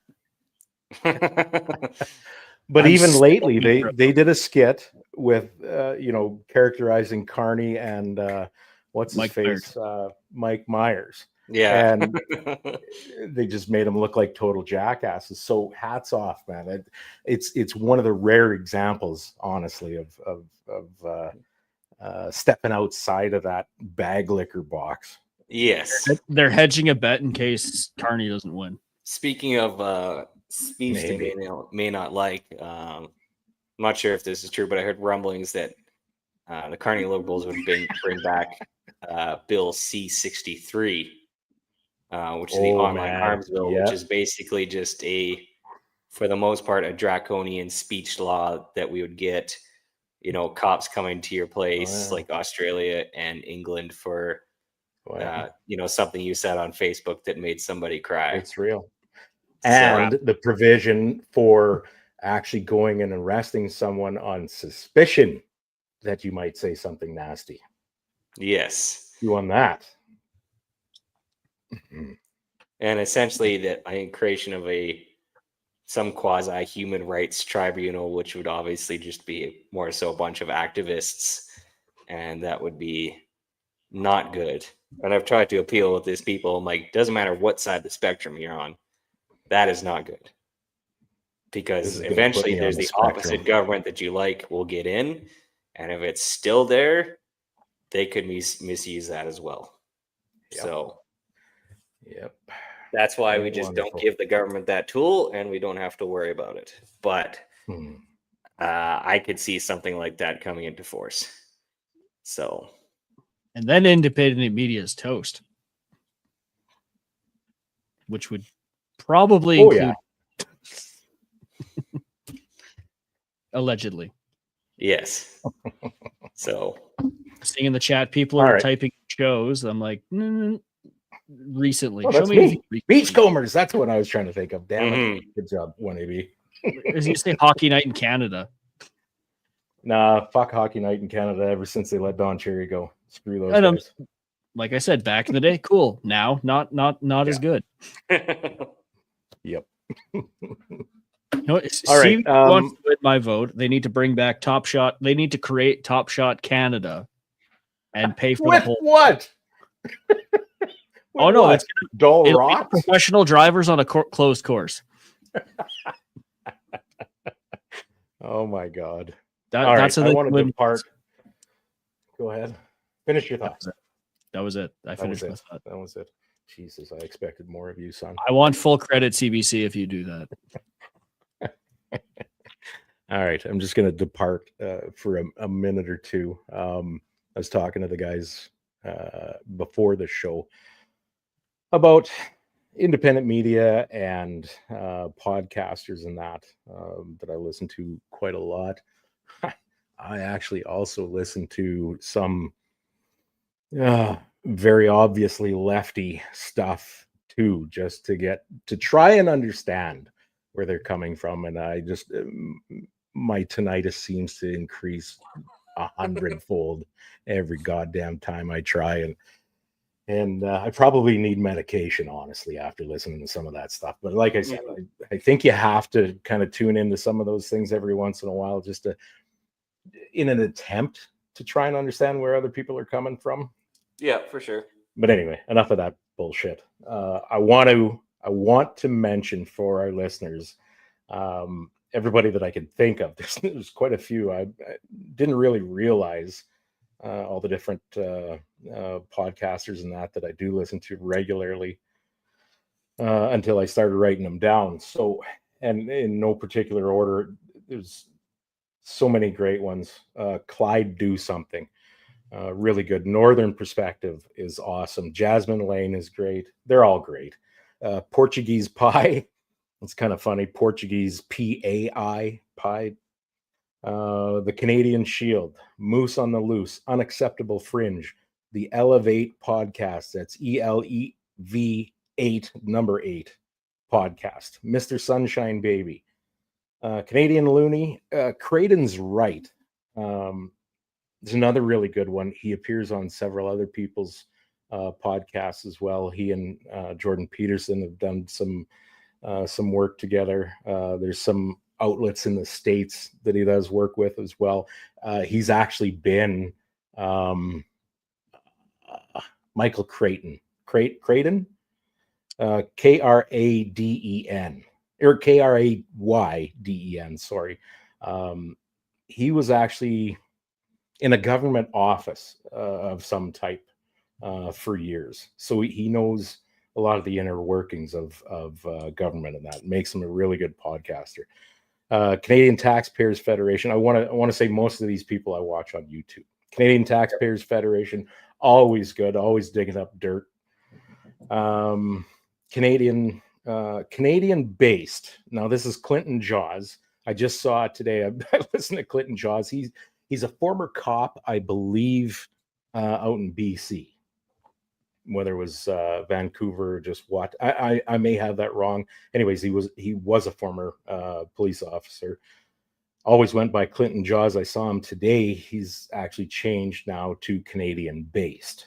But I'm even still lately, impressed. they did a skit with, characterizing Carney and what's his Mike face? Mike Myers. Yeah. And they just made him look like total jackasses. So hats off, man. It's one of the rare examples, honestly, of stepping outside of that bag liquor box. Yes. They're hedging a bet in case Carney doesn't win. Speaking of speech they Maybe. may not like, I'm not sure if this is true, but I heard rumblings that the Carney Liberals would bring back Bill C-63, which is the online arms bill, which is basically just for the most part, a draconian speech law that we would get, cops coming to your place, like Australia and England for, something you said on Facebook that made somebody cry. It's real. And the provision for actually going and arresting someone on suspicion that you might say something nasty. Yes. You on that? And essentially, that I think creation of some quasi human rights tribunal, which would obviously just be more so a bunch of activists, and that would be not good. And I've tried to appeal with these people. I'm like, doesn't matter what side of the spectrum you're on, that is not good. Because eventually there's the opposite government that you like will get in. And if it's still there, they could misuse that as well. Yep. So Yep. That's why we just don't give the government that tool and we don't have to worry about it. But I could see something like that coming into force. So. And then independent media is toast. Which would probably include allegedly. Yes. So seeing in the chat, people are typing shows. I'm like, recently. Oh, that's me. Beachcombers. That's what I was trying to think of. Damn it. Good job, 1AB. As you say, Hockey Night in Canada. Nah, fuck Hockey Night in Canada ever since they let Don Cherry go. Screw those guys. Like I said, back in the day, cool. Now, not as good. Yep. All right. Wants to win my vote. They need to bring back Top Shot. They need to create Top Shot Canada and pay for the whole. What? Oh no, it's dull rock. Professional drivers on a closed course. Oh my god. That's I want to depart. Go ahead. Finish your thoughts. That was it. I finished my thought. That was it. Jesus, I expected more of you, son. I want full credit, CBC, if you do that. All right. I'm just going to depart for a minute or two. I was talking to the guys before the show about independent media and podcasters and that I listen to quite a lot. I actually also listen to some very obviously lefty stuff too, just to try and understand where they're coming from. And I just, my tinnitus seems to increase 100-fold every goddamn time I try. And I probably need medication, honestly, after listening to some of that stuff. But like I said, I think you have to kind of tune into some of those things every once in a while, just in an attempt to try and understand where other people are coming from. Yeah, for sure. But anyway, enough of that bullshit. I want to mention for our listeners, everybody that I can think of. There's quite a few. I didn't really realize all the different podcasters and that I do listen to regularly until I started writing them down. So, and in no particular order, there's so many great ones. Clyde Do Something. Really good. Northern Perspective is awesome. Jasmine Lane is great. They're all great. Portuguese Pie. It's kind of funny. Portuguese PAI pie. The Canadian Shield. Moose on the Loose. Unacceptable Fringe. The Elevate Podcast. That's ELEV8 number 8 podcast. Mr. Sunshine Baby. Canadian Looney. Creighton's Right. There's another really good one. He appears on several other people's podcasts as well. He and Jordan Peterson have done some work together. There's some outlets in the States that he does work with as well. He's actually been Michael Creighton. Creighton? Kraden. Or Krayden, sorry. He was actually in a government office of some type for years. So he knows a lot of the inner workings of government, and that makes him a really good podcaster. Canadian Taxpayers Federation. I want to say most of these people I watch on YouTube. Canadian Taxpayers Federation, always good, always digging up dirt. Canadian based. Now this is Clinton Jaws. I just saw it today. I listened to Clinton Jaws. He's a former cop, I believe, out in BC. Whether it was Vancouver or just what, I may have that wrong. Anyways, he was a former police officer. Always went by Clinton Jaws. I saw him today. He's actually changed now to Canadian based.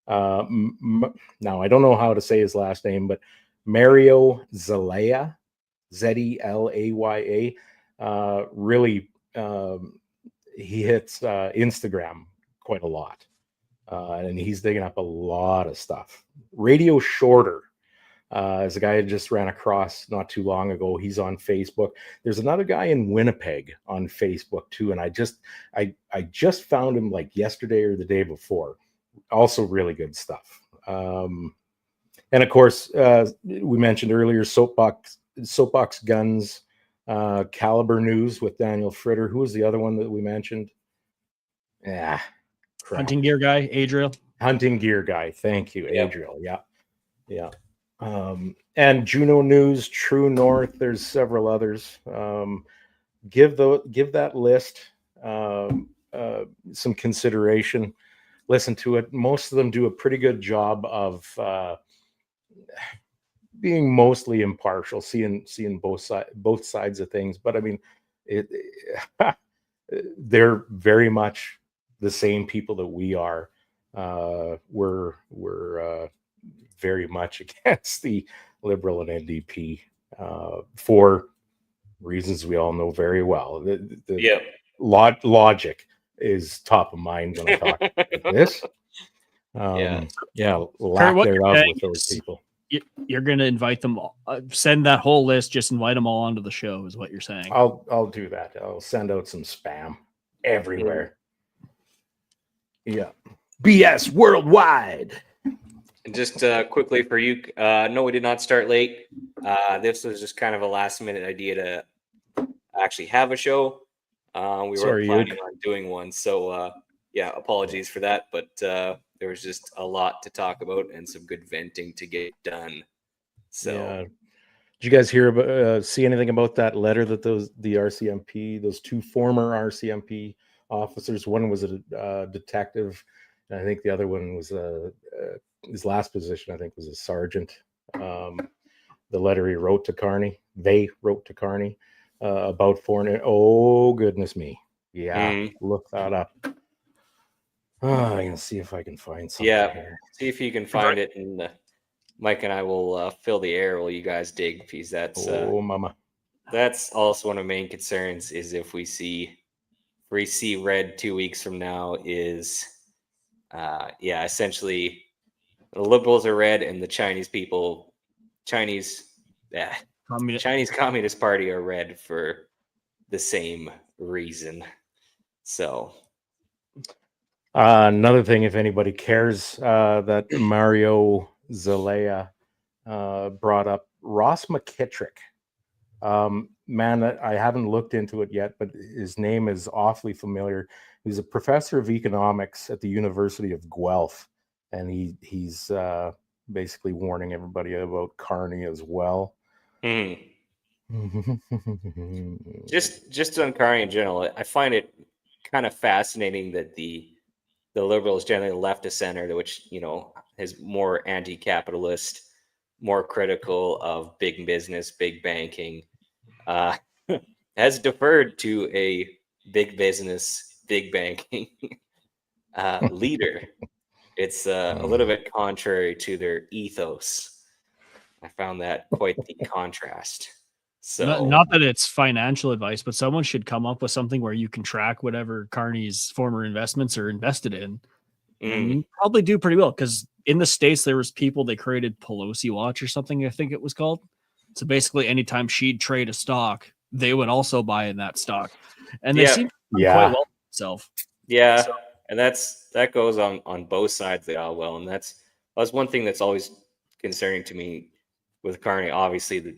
Now I don't know how to say his last name, but Mario Zelaya, Zelaya. Really, he hits Instagram quite a lot. And he's digging up a lot of stuff. Radio Shorter is a guy I just ran across not too long ago. He's on Facebook. There's another guy in Winnipeg on Facebook too, and I just found him like yesterday or the day before. Also really good stuff. And of course, we mentioned earlier Soapbox Guns, Caliber News with Daniel Fritter. Who was the other one that we mentioned? Yeah. Crap. Hunting Gear Guy, Adriel. Hunting Gear Guy. Thank you, Adriel. Yeah. And Juno News, True North. There's several others. Give that list some consideration. Listen to it. Most of them do a pretty good job of being mostly impartial, seeing both sides of things. But I mean, they're very much the same people that we are. We're very much against the Liberal and NDP for reasons we all know very well. The logic is top of mind when I talk about this. Lack thereof with those people. You're going to invite them all. Send that whole list. Just invite them all onto the show, is what you're saying. I'll do that. I'll send out some spam everywhere. Yeah. BS worldwide. And just quickly for you, no, we did not start late. This was just kind of a last minute idea to actually have a show. We were planning on doing one. So, apologies for that. But there was just a lot to talk about and some good venting to get done. So, did you guys hear about, see anything about that letter that those two former RCMP officers, one was a detective, and I think the other one was his last position, I think, was a sergeant. The letter he wrote to Carney, they wrote to Carney about foreign. Oh goodness me! Yeah, look that up. I'm gonna see if I can find something. Yeah, here. See if you can find it, and Mike and I will fill the air while you guys dig, because that's mama. That's also one of the main concerns, is if we see we see red 2 weeks from now is, essentially the liberals are red and the Chinese Communist Party are red for the same reason. So Another thing, if anybody cares, that Mario Zelaya brought up, Ross McKittrick. Man, I haven't looked into it yet, but his name is awfully familiar. He's a professor of economics at the University of Guelph, and he's basically warning everybody about Carney as well. just on Carney in general, I find it kind of fascinating that the liberals, generally left of center, which is more anti-capitalist, more critical of big business, big banking, has deferred to a big business, big banking leader. It's a little bit contrary to their ethos. I found that quite the contrast. So Not that it's financial advice, but someone should come up with something where you can track whatever Carney's former investments are invested in. And you probably do pretty well, because in the States there was people, they created Pelosi Watch or something, I think it was called. So basically anytime she'd trade a stock, they would also buy in that stock. And they seem to do quite well themselves. Yeah. So, and that goes on both sides of the aisle well. And that's one thing that's always concerning to me with Carney, obviously,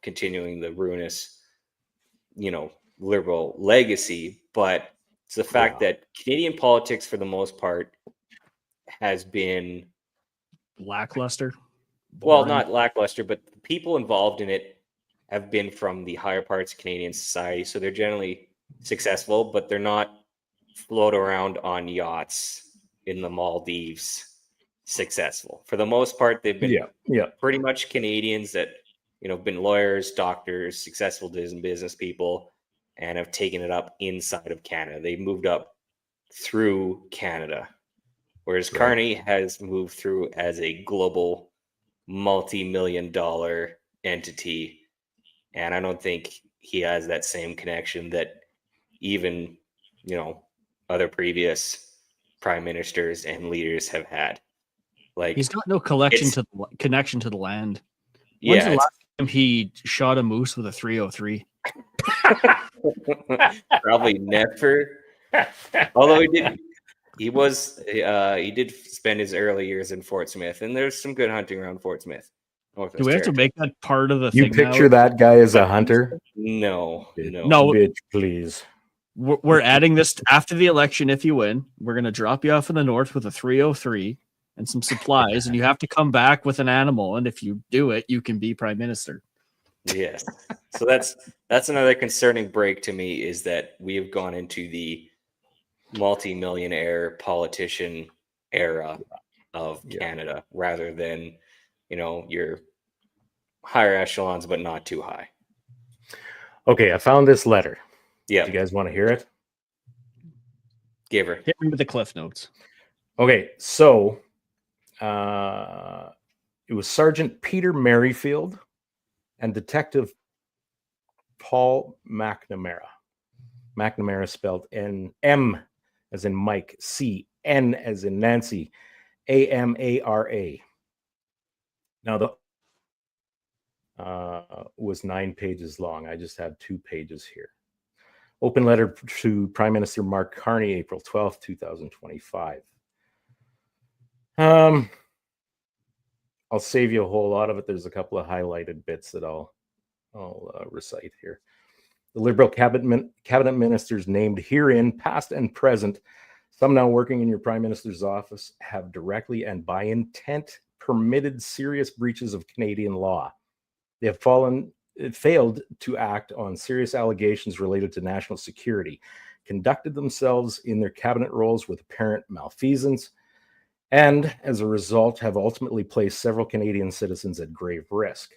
continuing the ruinous, liberal legacy, but it's the fact that Canadian politics, for the most part, has been lackluster. Well, not lackluster, but the people involved in it have been from the higher parts of Canadian society, so they're generally successful, but they're not float around on yachts in the Maldives successful. For the most part, they've been pretty much Canadians that been lawyers, doctors, successful business people, and have taken it up inside of Canada. They moved up through Canada, whereas Carney has moved through as a global multi-million-dollar entity, and I don't think he has that same connection that even other previous prime ministers and leaders have had. Like, he's got no connection to the land. When's the last time he shot a moose with a 303? Probably never. Although he did spend his early years in Fort Smith, and there's some good hunting around Fort Smith. Do we have to make that part of the thing? You picture that guy as a hunter? No. Bitch, please. We're adding this after the election. If you win, we're going to drop you off in the north with a 303 and some supplies, and you have to come back with an animal. And if you do it, you can be prime minister. Yes. So that's another concerning break to me, is that we have gone into the multi-millionaire politician era of Canada rather than, your higher echelons, but not too high. Okay, I found this letter. Yeah. Do you guys want to hear it? Give her. Hit me with the cliff notes. Okay, so it was Sergeant Peter Merrifield and Detective Paul McNamara. McNamara spelled M as in Mike, C, N as in Nancy, AMARA. Now the was 9 pages long. I just have 2 pages here. Open letter to Prime Minister Mark Carney, April 12th, 2025. I'll save you a whole lot of it. There's a couple of highlighted bits that I'll recite here. The Liberal cabinet ministers named herein, past and present, some now working in your Prime Minister's office, have directly and by intent permitted serious breaches of Canadian law. They have failed to act on serious allegations related to national security, conducted themselves in their cabinet roles with apparent malfeasance, and as a result have ultimately placed several Canadian citizens at grave risk.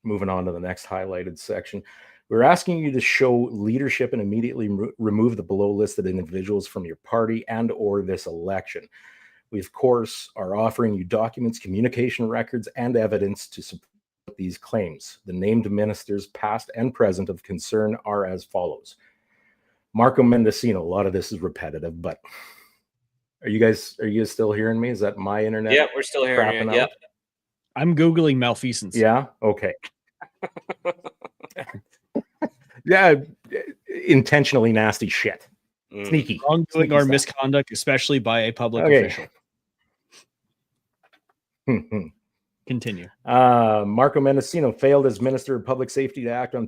Moving on to the next highlighted section. We're asking you to show leadership and immediately remove the below listed individuals from your party and or this election. We, of course, are offering you documents, communication records, and evidence to support these claims. The named ministers, past and present, of concern are as follows. Marco Mendocino. A lot of this is repetitive, but are you guys still hearing me? Is that my internet? Yeah, we're still hearing crapping you. out? Yep. I'm Googling malfeasance. Yeah. Okay. Yeah. Intentionally nasty shit. Sneaky. Wrongdoing Sneaky or stuff. misconduct, especially by a public Okay. official. Continue. Marco Mendocino failed as Minister of Public Safety to act in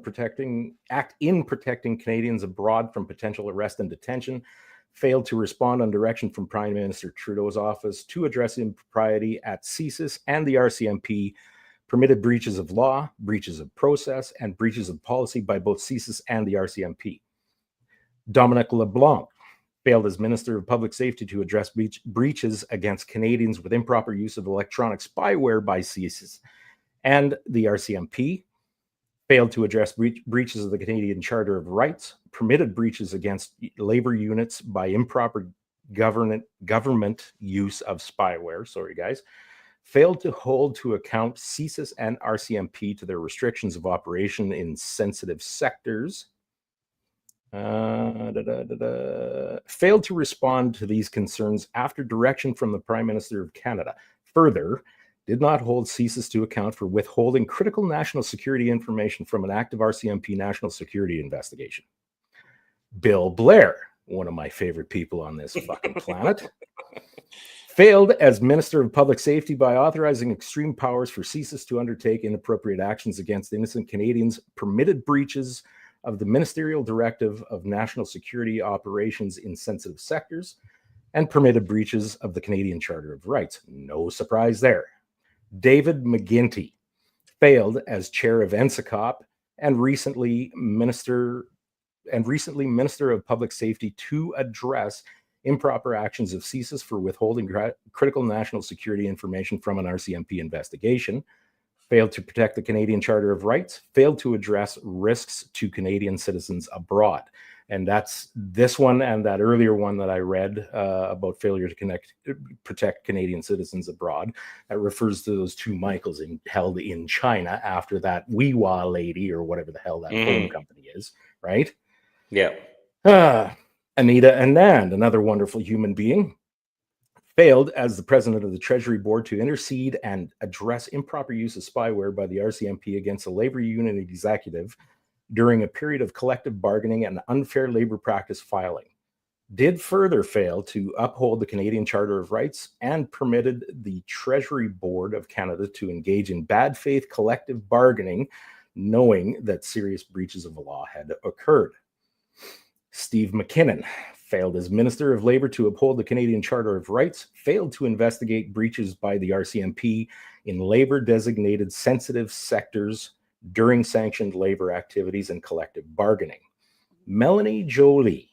protecting Canadians abroad from potential arrest and detention. Failed to respond on direction from Prime Minister Trudeau's office to address impropriety at CSIS and the RCMP. Permitted breaches of law, breaches of process, and breaches of policy by both CSIS and the RCMP. Dominic LeBlanc failed as Minister of Public Safety to address breaches against Canadians with improper use of electronic spyware by CSIS and the RCMP. Failed to address breaches of the Canadian Charter of Rights, permitted breaches against labor units by improper government use of spyware. Sorry, guys. Failed to hold to account CSIS and RCMP to their restrictions of operation in sensitive sectors. Failed to respond to these concerns after direction from the Prime Minister of Canada. Further, did not hold CSIS to account for withholding critical national security information from an active RCMP national security investigation. Bill Blair, one of my favorite people on this fucking planet, failed as Minister of Public Safety by authorizing extreme powers for CSIS to undertake inappropriate actions against innocent Canadians, permitted breaches of the Ministerial Directive of National Security Operations in sensitive sectors, and permitted breaches of the Canadian Charter of Rights. No surprise there. David McGuinty failed as chair of NSICOP and recently Minister of Public Safety to address improper actions of CSIS for withholding critical national security information from an RCMP investigation. Failed to protect the Canadian Charter of Rights, failed to address risks to Canadian citizens abroad. And that's this one and that earlier one that I read about failure to protect Canadian citizens abroad. That refers to those two Michaels held in China after that Weewa lady or whatever the hell that phone company is, right? Yeah. Anita Anand, another wonderful human being, failed as the president of the Treasury Board to intercede and address improper use of spyware by the RCMP against a labor union executive during a period of collective bargaining and unfair labor practice filing. Did further fail to uphold the Canadian Charter of Rights and permitted the Treasury Board of Canada to engage in bad faith collective bargaining, knowing that serious breaches of the law had occurred. Steve McKinnon failed as Minister of Labour to uphold the Canadian Charter of Rights, failed to investigate breaches by the RCMP in labor-designated sensitive sectors during sanctioned labor activities and collective bargaining. Melanie Joly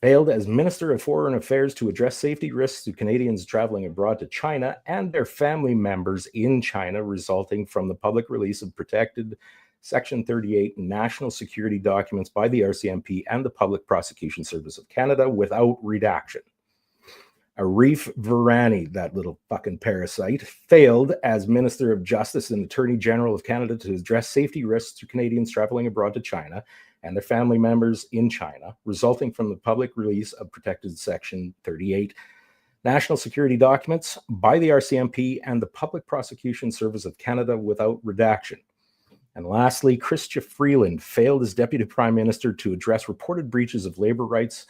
failed as Minister of Foreign Affairs to address safety risks to Canadians traveling abroad to China and their family members in China resulting from the public release of protected Section 38 national security documents by the RCMP and the Public Prosecution Service of Canada without redaction. Arif Virani, that little fucking parasite, failed as Minister of Justice and Attorney General of Canada to address safety risks to Canadians traveling abroad to China and their family members in China, resulting from the public release of protected Section 38 national security documents by the RCMP and the Public Prosecution Service of Canada without redaction. And lastly, Chrystia Freeland failed as Deputy Prime Minister to address reported breaches of labor rights,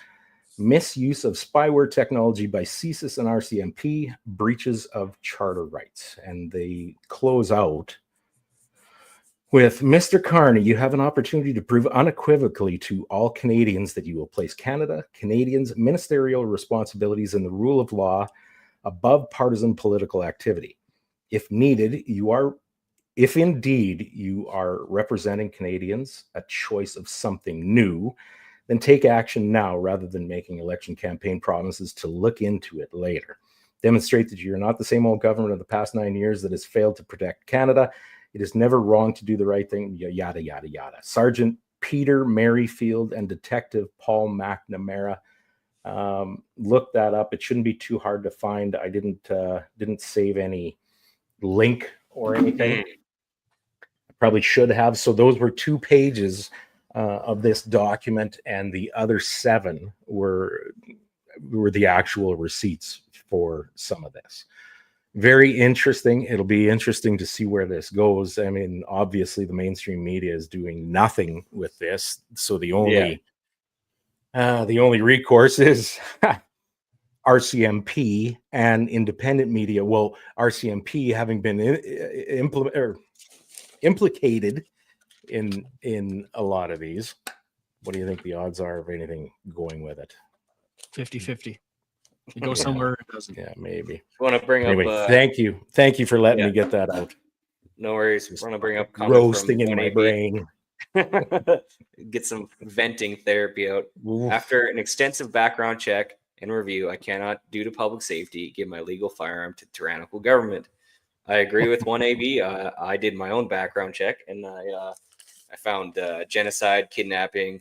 misuse of spyware technology by CSIS and RCMP, breaches of charter rights. And they close out with, Mr. Carney, you have an opportunity to prove unequivocally to all Canadians that you will place Canadians' ministerial responsibilities and the rule of law above partisan political activity. If needed, if indeed you are representing Canadians, a choice of something new, then take action now rather than making election campaign promises to look into it later. Demonstrate that you're not the same old government of the past 9 years that has failed to protect Canada. It is never wrong to do the right thing, yada, yada, yada. Sergeant Peter Merrifield and Detective Paul McNamara. Look that up. It shouldn't be too hard to find. I didn't save any link or anything. I probably should have. So those were 2 pages of this document, and the other 7 were the actual receipts for some of this. Very interesting. It'll be interesting to see where this goes. I mean, obviously the mainstream media is doing nothing with this, so the only recourse is RCMP and independent media. Well, RCMP having been implicated in a lot of these. What do you think the odds are of anything going with it? 50-50. It goes somewhere, it doesn't. Yeah, maybe. Want to bring Anyway, up? thank you for letting me get that out. No worries. Just Want to bring up comment roasting from in my 1AB. brain. Get some venting therapy out. Oof. After an extensive background check and review, I cannot, due to public safety, give my legal firearm to tyrannical government. I agree with 1AB. I did my own background check, and I found genocide, kidnapping,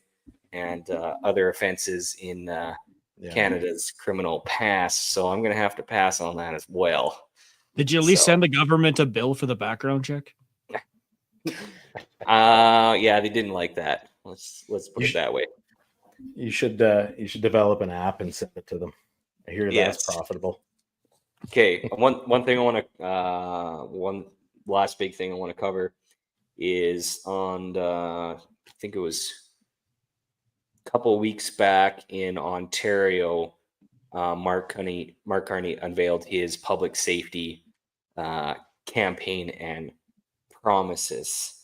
and other offenses in Canada's criminal past. So I'm going to have to pass on that as well. Did you at least send the government a bill for the background check? Yeah, they didn't like that. Let's put it that way. You should develop an app and send it to them. I hear that's profitable. Okay, one thing I want to one last big thing I want to cover is on I think it was a couple of weeks back in Ontario, Mark Carney unveiled his public safety campaign and promises.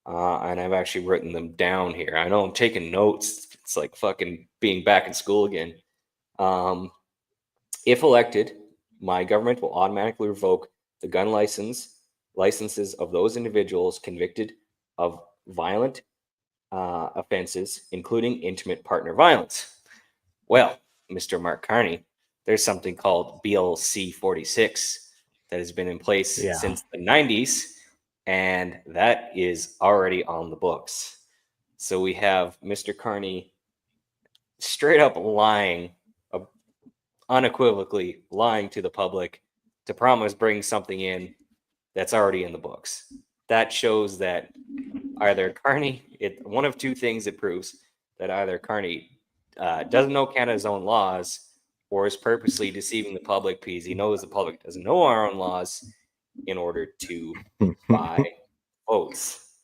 And I've actually written them down here. I know I'm taking notes. It's like fucking being back in school again. If elected, my government will automatically revoke the gun licenses of those individuals convicted of violent offenses, including intimate partner violence. Well, Mr. Mark Carney, there's something called BLC 46 that has been in place since the 90s. And that is already on the books. So we have Mr. Carney straight up lying, unequivocally lying to the public to promise bring something in that's already in the books. That shows that either Carney, one of two things it proves, that either Carney doesn't know Canada's own laws or is purposely deceiving the public because he knows the public doesn't know our own laws in order to buy votes.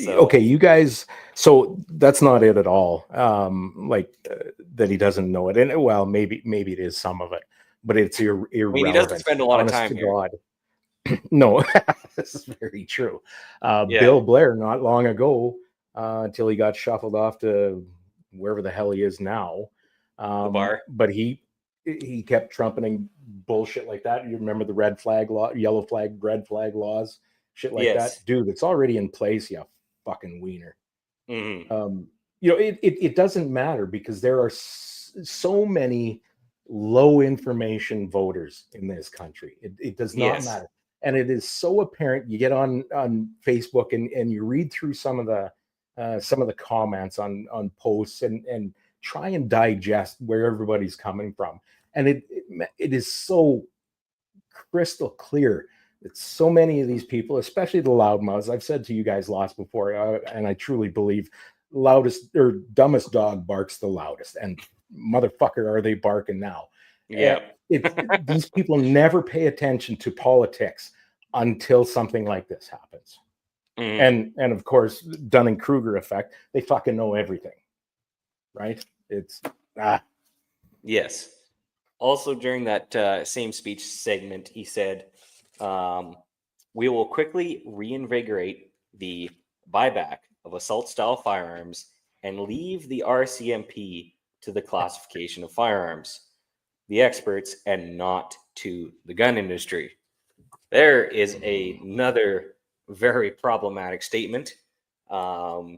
Okay, you guys, so that's not it at all. That he doesn't know it, and well, maybe it is some of it, but it's irrelevant. I mean, he doesn't spend a lot of time here. God. No, this is very true. Bill Blair, not long ago, until he got shuffled off to wherever the hell he is now, the bar. But he kept trumpeting bullshit like that. You remember the red flag law, yellow flag, red flag laws, shit like that, dude. It's already in place. You fucking wiener. Mm-hmm. It doesn't matter because there are so many low information voters in this country. It does not matter. And it is so apparent. You get on Facebook and you read through some of the comments on posts and try and digest where everybody's coming from. And it is so crystal clear that so many of these people, especially the loudmouths, I've said to you guys lots before, and I truly believe loudest or dumbest dog barks the loudest. And motherfucker, are they barking now? Yeah. These people never pay attention to politics until something like this happens. And of course, Dunning-Kruger effect, they fucking know everything. Right? Yes. Also, during that same speech segment, he said, we will quickly reinvigorate the buyback of assault-style firearms and leave the RCMP to the classification of firearms, the experts, and not to the gun industry. There is another very problematic statement. For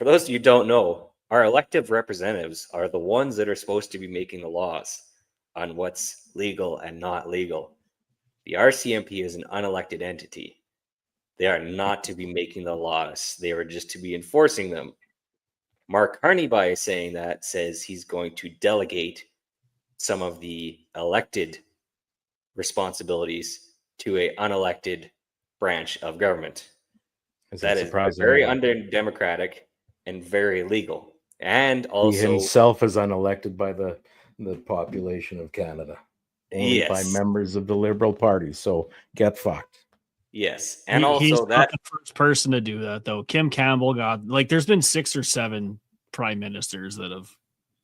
those of you who don't know, our elected representatives are the ones that are supposed to be making the laws on what's legal and not legal. The RCMP is an unelected entity. They are not to be making the laws. They are just to be enforcing them. Mark Carney, by saying that, says he's going to delegate some of the elected responsibilities to an unelected branch of government. That is very undemocratic. and very illegal. And He also, himself is unelected by the population of Canada, only by yes, members of the Liberal Party. So get fucked. yes, and He's also not that the first person to do that, though. Kim Campbell got there's been 6 or 7 prime ministers that have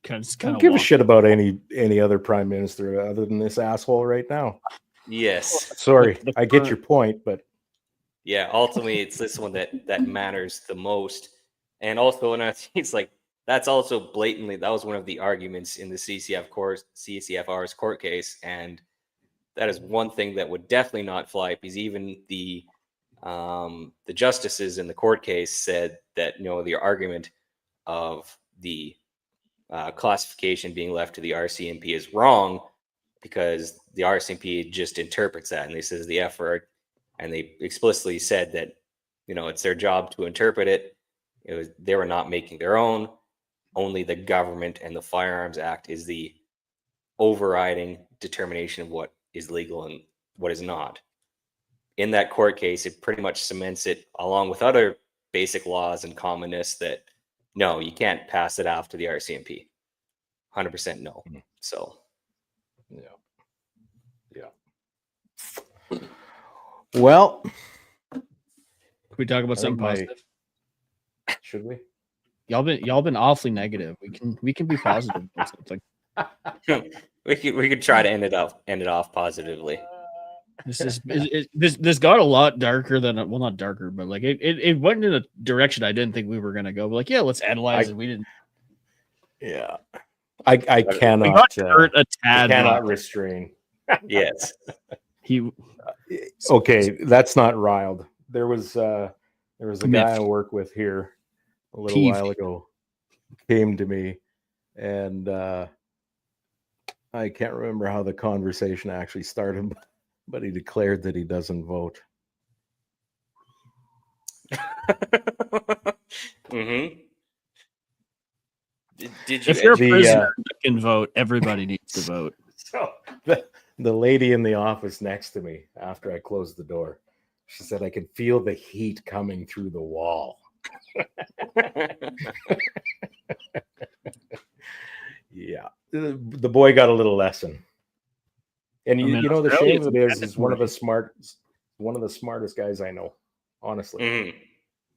kind Don't of give a shit about any other prime minister other than this asshole right now. yes, Sorry, The I get current- your point, but yeah, ultimately it's this one that matters the most. And also, and it's like that's also blatantly that was one of the arguments in the CCFR's court case, and that is one thing that would definitely not fly because even the justices in the court case said that the argument of the classification being left to the RCMP is wrong because the RCMP just interprets that, and they says the effort, and they explicitly said that it's their job to interpret it. They were not making their own. Only the government and the Firearms Act is the overriding determination of what is legal and what is not. In that court case, it pretty much cements it along with other basic laws and commonness that no, you can't pass it off to the RCMP. 100% no. So, yeah. Well, Can we talk about I something think positive? should we? Y'all been awfully negative. We can be positive about something. we could try to end it off positively. This got a lot darker than not darker, but like it went in a direction I didn't think we were gonna go. But like, yeah, let's analyze it. We didn't. Yeah, I We cannot. got hurt a I tad. cannot but restrain. Yes. Okay, that's not riled. There was a Miffed. guy I work with here a little Peeved. while ago, came to me, and I can't remember how the conversation actually started, but he declared that he doesn't vote. Mm-hmm. Did you? If you're a The, prisoner that can vote, everybody needs to vote. So the lady in the office next to me, after I closed the door, she said, "I could feel the heat coming through the wall." Yeah, the boy got a little lesson. And I mean, you know, the Australia shame of it is is one of the smartest guys I know, honestly. Mhm.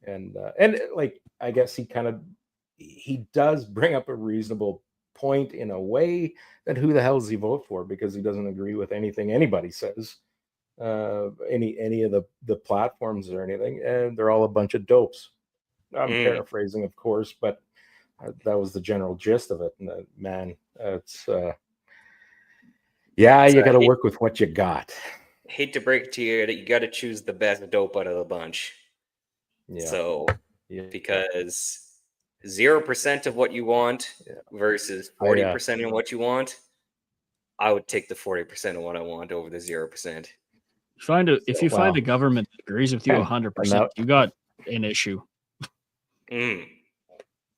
And like, I guess he does bring up a reasonable point in a way that who the hell does he vote for, because he doesn't agree with anything anybody says, any of the platforms or anything, and they're all a bunch of dopes. I'm paraphrasing, of course, but that was the general gist of it. And man, it's yeah, you got to work with what you got. Hate to break it to you that you got to choose the best dope out of the bunch. Yeah. So, Yeah. because 0% of what you want versus 40% of what you want, I would take the 40% of what I want over the 0%. If you find a government that agrees with you 100%, you got an issue. Mm.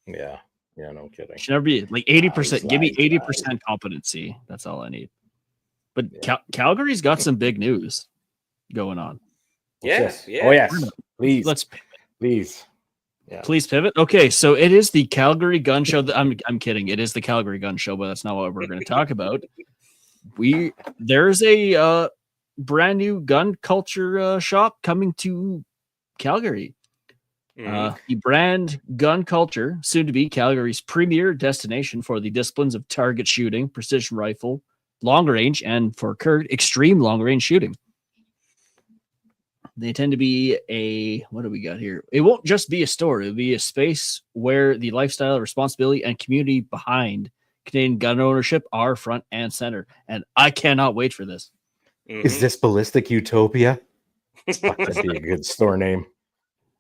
Yeah, no kidding. Should never be like 80%. Give me 80% competency. That's all I need. But Calgary's got some big news going on. Yes. Oh yes. Please. Please. Yeah. Please pivot. Okay, so it is the Calgary Gun Show. I'm kidding. It is the Calgary Gun Show, but that's not what we're going to talk about. There's a brand new gun culture shop coming to Calgary. The brand Gun Culture, soon to be Calgary's premier destination for the disciplines of target shooting, precision rifle, long range, and for Kurt, extreme long range shooting. They tend to be what do we got here? It won't just be a store. It'll be a space where the lifestyle, responsibility, and community behind Canadian gun ownership are front and center. And I cannot wait for this. Is this Ballistic Utopia? That'd be a good store name.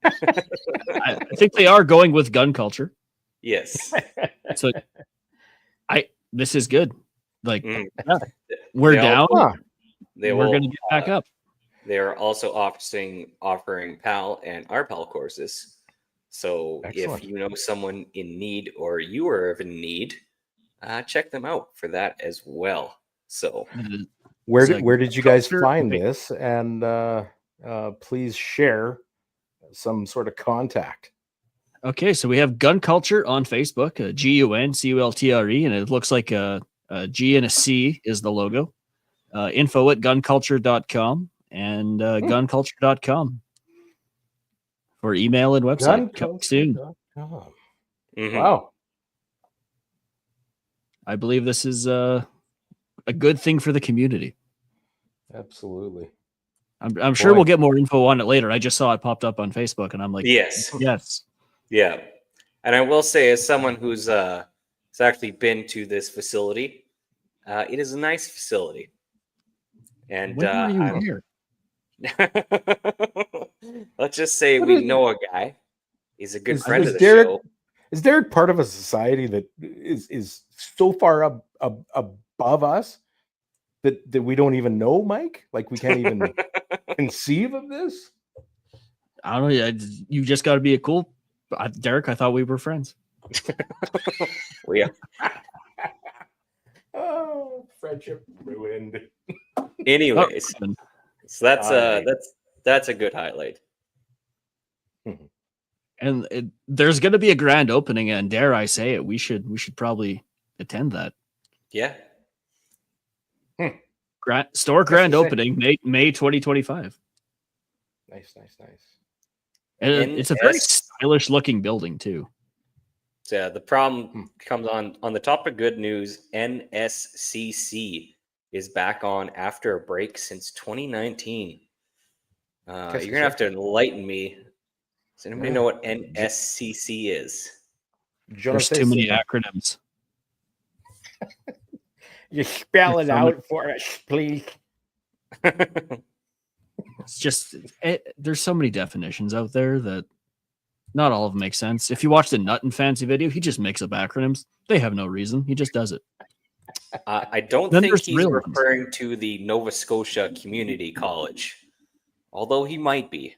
I think they are going with gun culture. Yes. So this is good. Like we're down. We're going to get back up. They are also offering PAL and RPAL courses. So Excellent. If you know someone in need or you are in need, check them out for that as well. So where did you guys find this? And please share some sort of contact. Okay, so we have Gun Culture on Facebook, GUNCULTRE, and it looks like a G and a C is the logo. Info at gunculture.com and gunculture.com for email and website. Coming soon. Gunculture.com. Mhm. Wow. I believe this is a good thing for the community. Absolutely. I'm sure Boy. we'll get more info on it later. I just saw it popped up on Facebook, and I'm like, Yes. yes. Yeah. And I will say, as someone who's actually been to this facility, it is a nice facility. And When were you I'm here? let's just say What we is- know a guy. He's a good friend of the Derek, show. Is Derek part of a society that is so far above us that we don't even know, Mike? Like we can't even conceive of this? I don't know. You just got to be a cool. Derek, I thought we were friends. We are. Oh, friendship ruined. Anyways, Oh, so that's All right. that's a good highlight. and there's going to be a grand opening, and dare I say it, we should probably attend that. Yeah. Grand That's the grand same. opening, May 2025. Nice. And it's a very NS stylish looking building too. So yeah, the problem comes on the top of good news. NSCC is back on after a break since 2019. You're gonna have to enlighten me. Does anybody know what NSCC is? There's too many acronyms. You spell it There's so out for us, please. It's just there's so many definitions out there that not all of them make sense. If you watch the Nut and Fancy video, he just makes up acronyms. They have no reason. He just does it. I don't Then think there's he's real ones. referring to the Nova Scotia Community College, although he might be.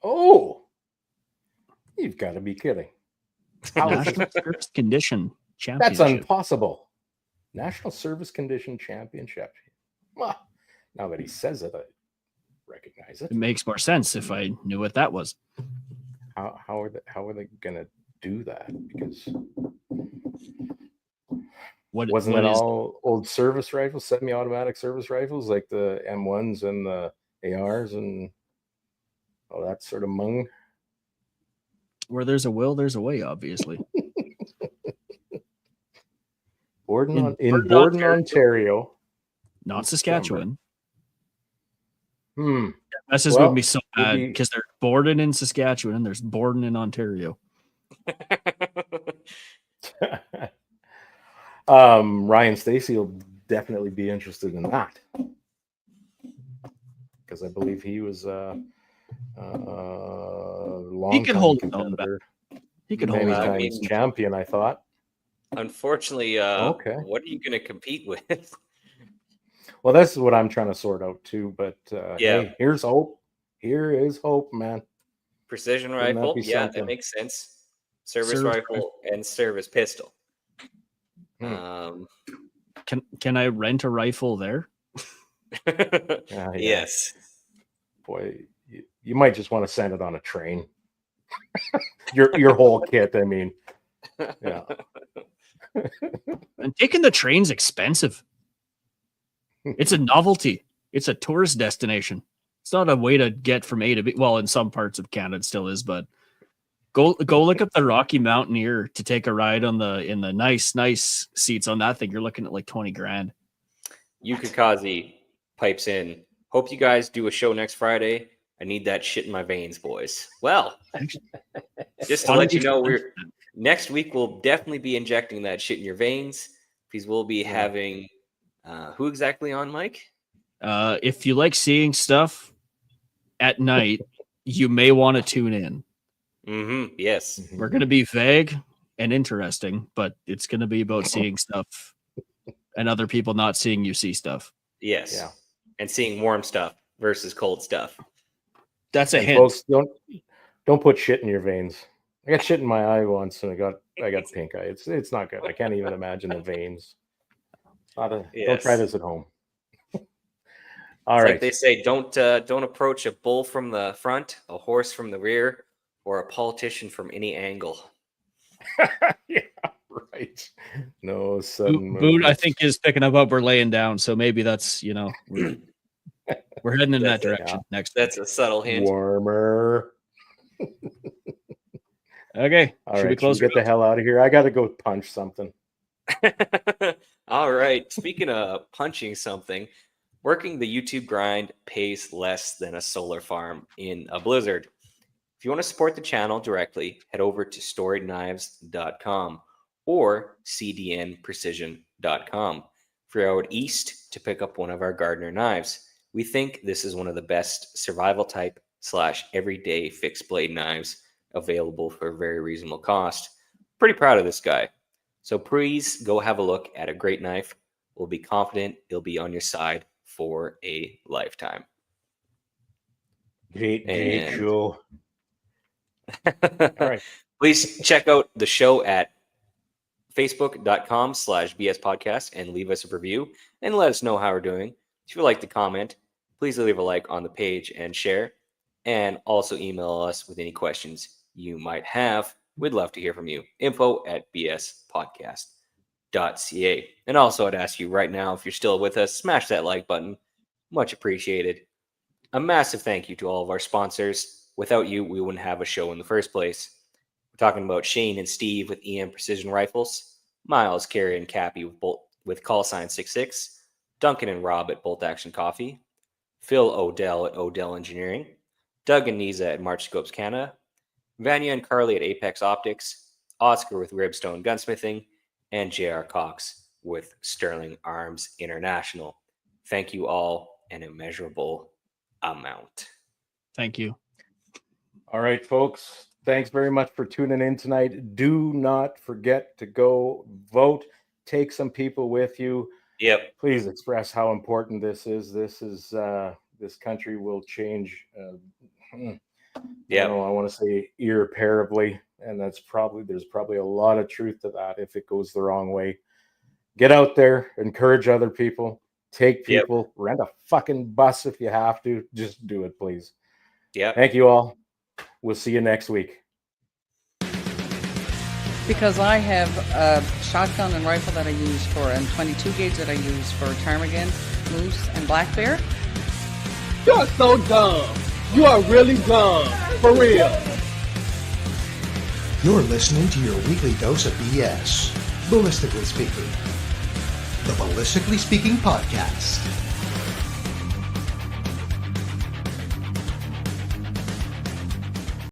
Oh, you've got to be kidding. How is National it? Service Condition That's Championship. impossible. National Service Condition Championship. Well, now that he says it, I recognize it. It makes more sense if I knew what that was. How are they gonna do that? Because wasn't it all old service rifles, semi-automatic service rifles, like the M1s and the ARs and all that sort of mung? Where there's a will, there's a way, obviously. Borden, In Borden, Ontario. Ontario. Not Saskatchewan. Hmm. That messes Well, with me so bad maybe- because there's Borden in Saskatchewan and there's Borden in Ontario. Ryan Stacy will definitely be interested in that because I believe he was long. He could hold his own back. He could hold many his own. times champion. I thought. Unfortunately, Okay. What are you going to compete with? Well, that's what I'm trying to sort out too. But Yeah. hey, here's hope. Here is hope, man. Precision Wouldn't that rifle, be yeah, something? that makes sense. Service Service rifle and service pistol. Hmm. Can I rent a rifle there? Yeah. Yes. Boy, you might just want to send it on a train. your whole kit. I mean, yeah. And taking the train's expensive. It's a novelty. It's a tourist destination. It's not a way to get from A to B. Well, in some parts of Canada it still is, but go look up the Rocky Mountaineer to take a ride in the nice seats on that thing. You're looking at like 20 grand. Yukikazi pipes in. Hope you guys do a show next Friday. I need that shit in my veins, boys. Well, just to Why let don't you know, you- next week we'll definitely be injecting that shit in your veins because we'll be having who exactly on, Mike? If you like seeing stuff at night, you may want to tune in. Mm-hmm. Yes. We're going to be vague and interesting, but it's going to be about seeing stuff and other people not seeing you see stuff. Yes. Yeah. And seeing warm stuff versus cold stuff. That's a And hint. folks, don't put shit in your veins. I got shit in my eye once, and I got pink eye. It's not good. I can't even imagine the veins. Don't try this at home. All It's right. like they say, don't approach a bull from the front, a horse from the rear, or a politician from any angle. Yeah, right. No sudden Boot, I movements. think, is picking up what we're laying down. So maybe that's, we're heading in that That's a- direction next That's week. a subtle hint. Warmer. Okay. All Should we right, should close we get the hell out of here? I got to go punch something. All right. Speaking of punching something, working the YouTube grind pays less than a solar farm in a blizzard. If you want to support the channel directly, head over to storiedknives.com or cdnprecision.com. If you're out east to pick up one of our Gardner knives, we think this is one of the best survival type / everyday fixed blade knives available for a very reasonable cost. Pretty proud of this guy. So please go have a look at a great knife. We'll be confident it'll be on your side for a lifetime. Gate And- show. All right. Please check out the show at facebook.com/BS podcast and leave us a review and let us know how we're doing. If you would like to comment, please leave a like on the page and share. And also email us with any questions you might have. We'd love to hear from you. info@bspodcast.ca. And also, I'd ask you right now, if you're still with us, smash that like button. Much appreciated. A massive thank you to all of our sponsors. Without you, we wouldn't have a show in the first place. We're talking about Shane and Steve with EM Precision Rifles, Miles, Carey, and Cappy with Call Sign 66, Duncan and Rob at Bolt Action Coffee, Phil Odell at Odell Engineering, Doug and Niza at March Scopes Canada, Vanya and Carly at Apex Optics, Oscar with Ribstone Gunsmithing, and J.R. Cox with Sterling Arms International. Thank you all an immeasurable amount. Thank you. All right, folks. Thanks very much for tuning in tonight. Do not forget to go vote. Take some people with you. Yep. Please express how important this is. This country will change. Yep. I want to say irreparably, and there's probably a lot of truth to that if it goes the wrong way. Get out there, encourage other people, take people, rent a fucking bus if you have to. Just do it, please. Yep. Thank you all. We'll see you next week. Because I have a shotgun and rifle that I use for, and 22 gauge that I use for ptarmigan, moose, and black bear. You are so dumb. You are really dumb. For real. You're listening to your weekly dose of BS, ballistically speaking. The Ballistically Speaking Podcast.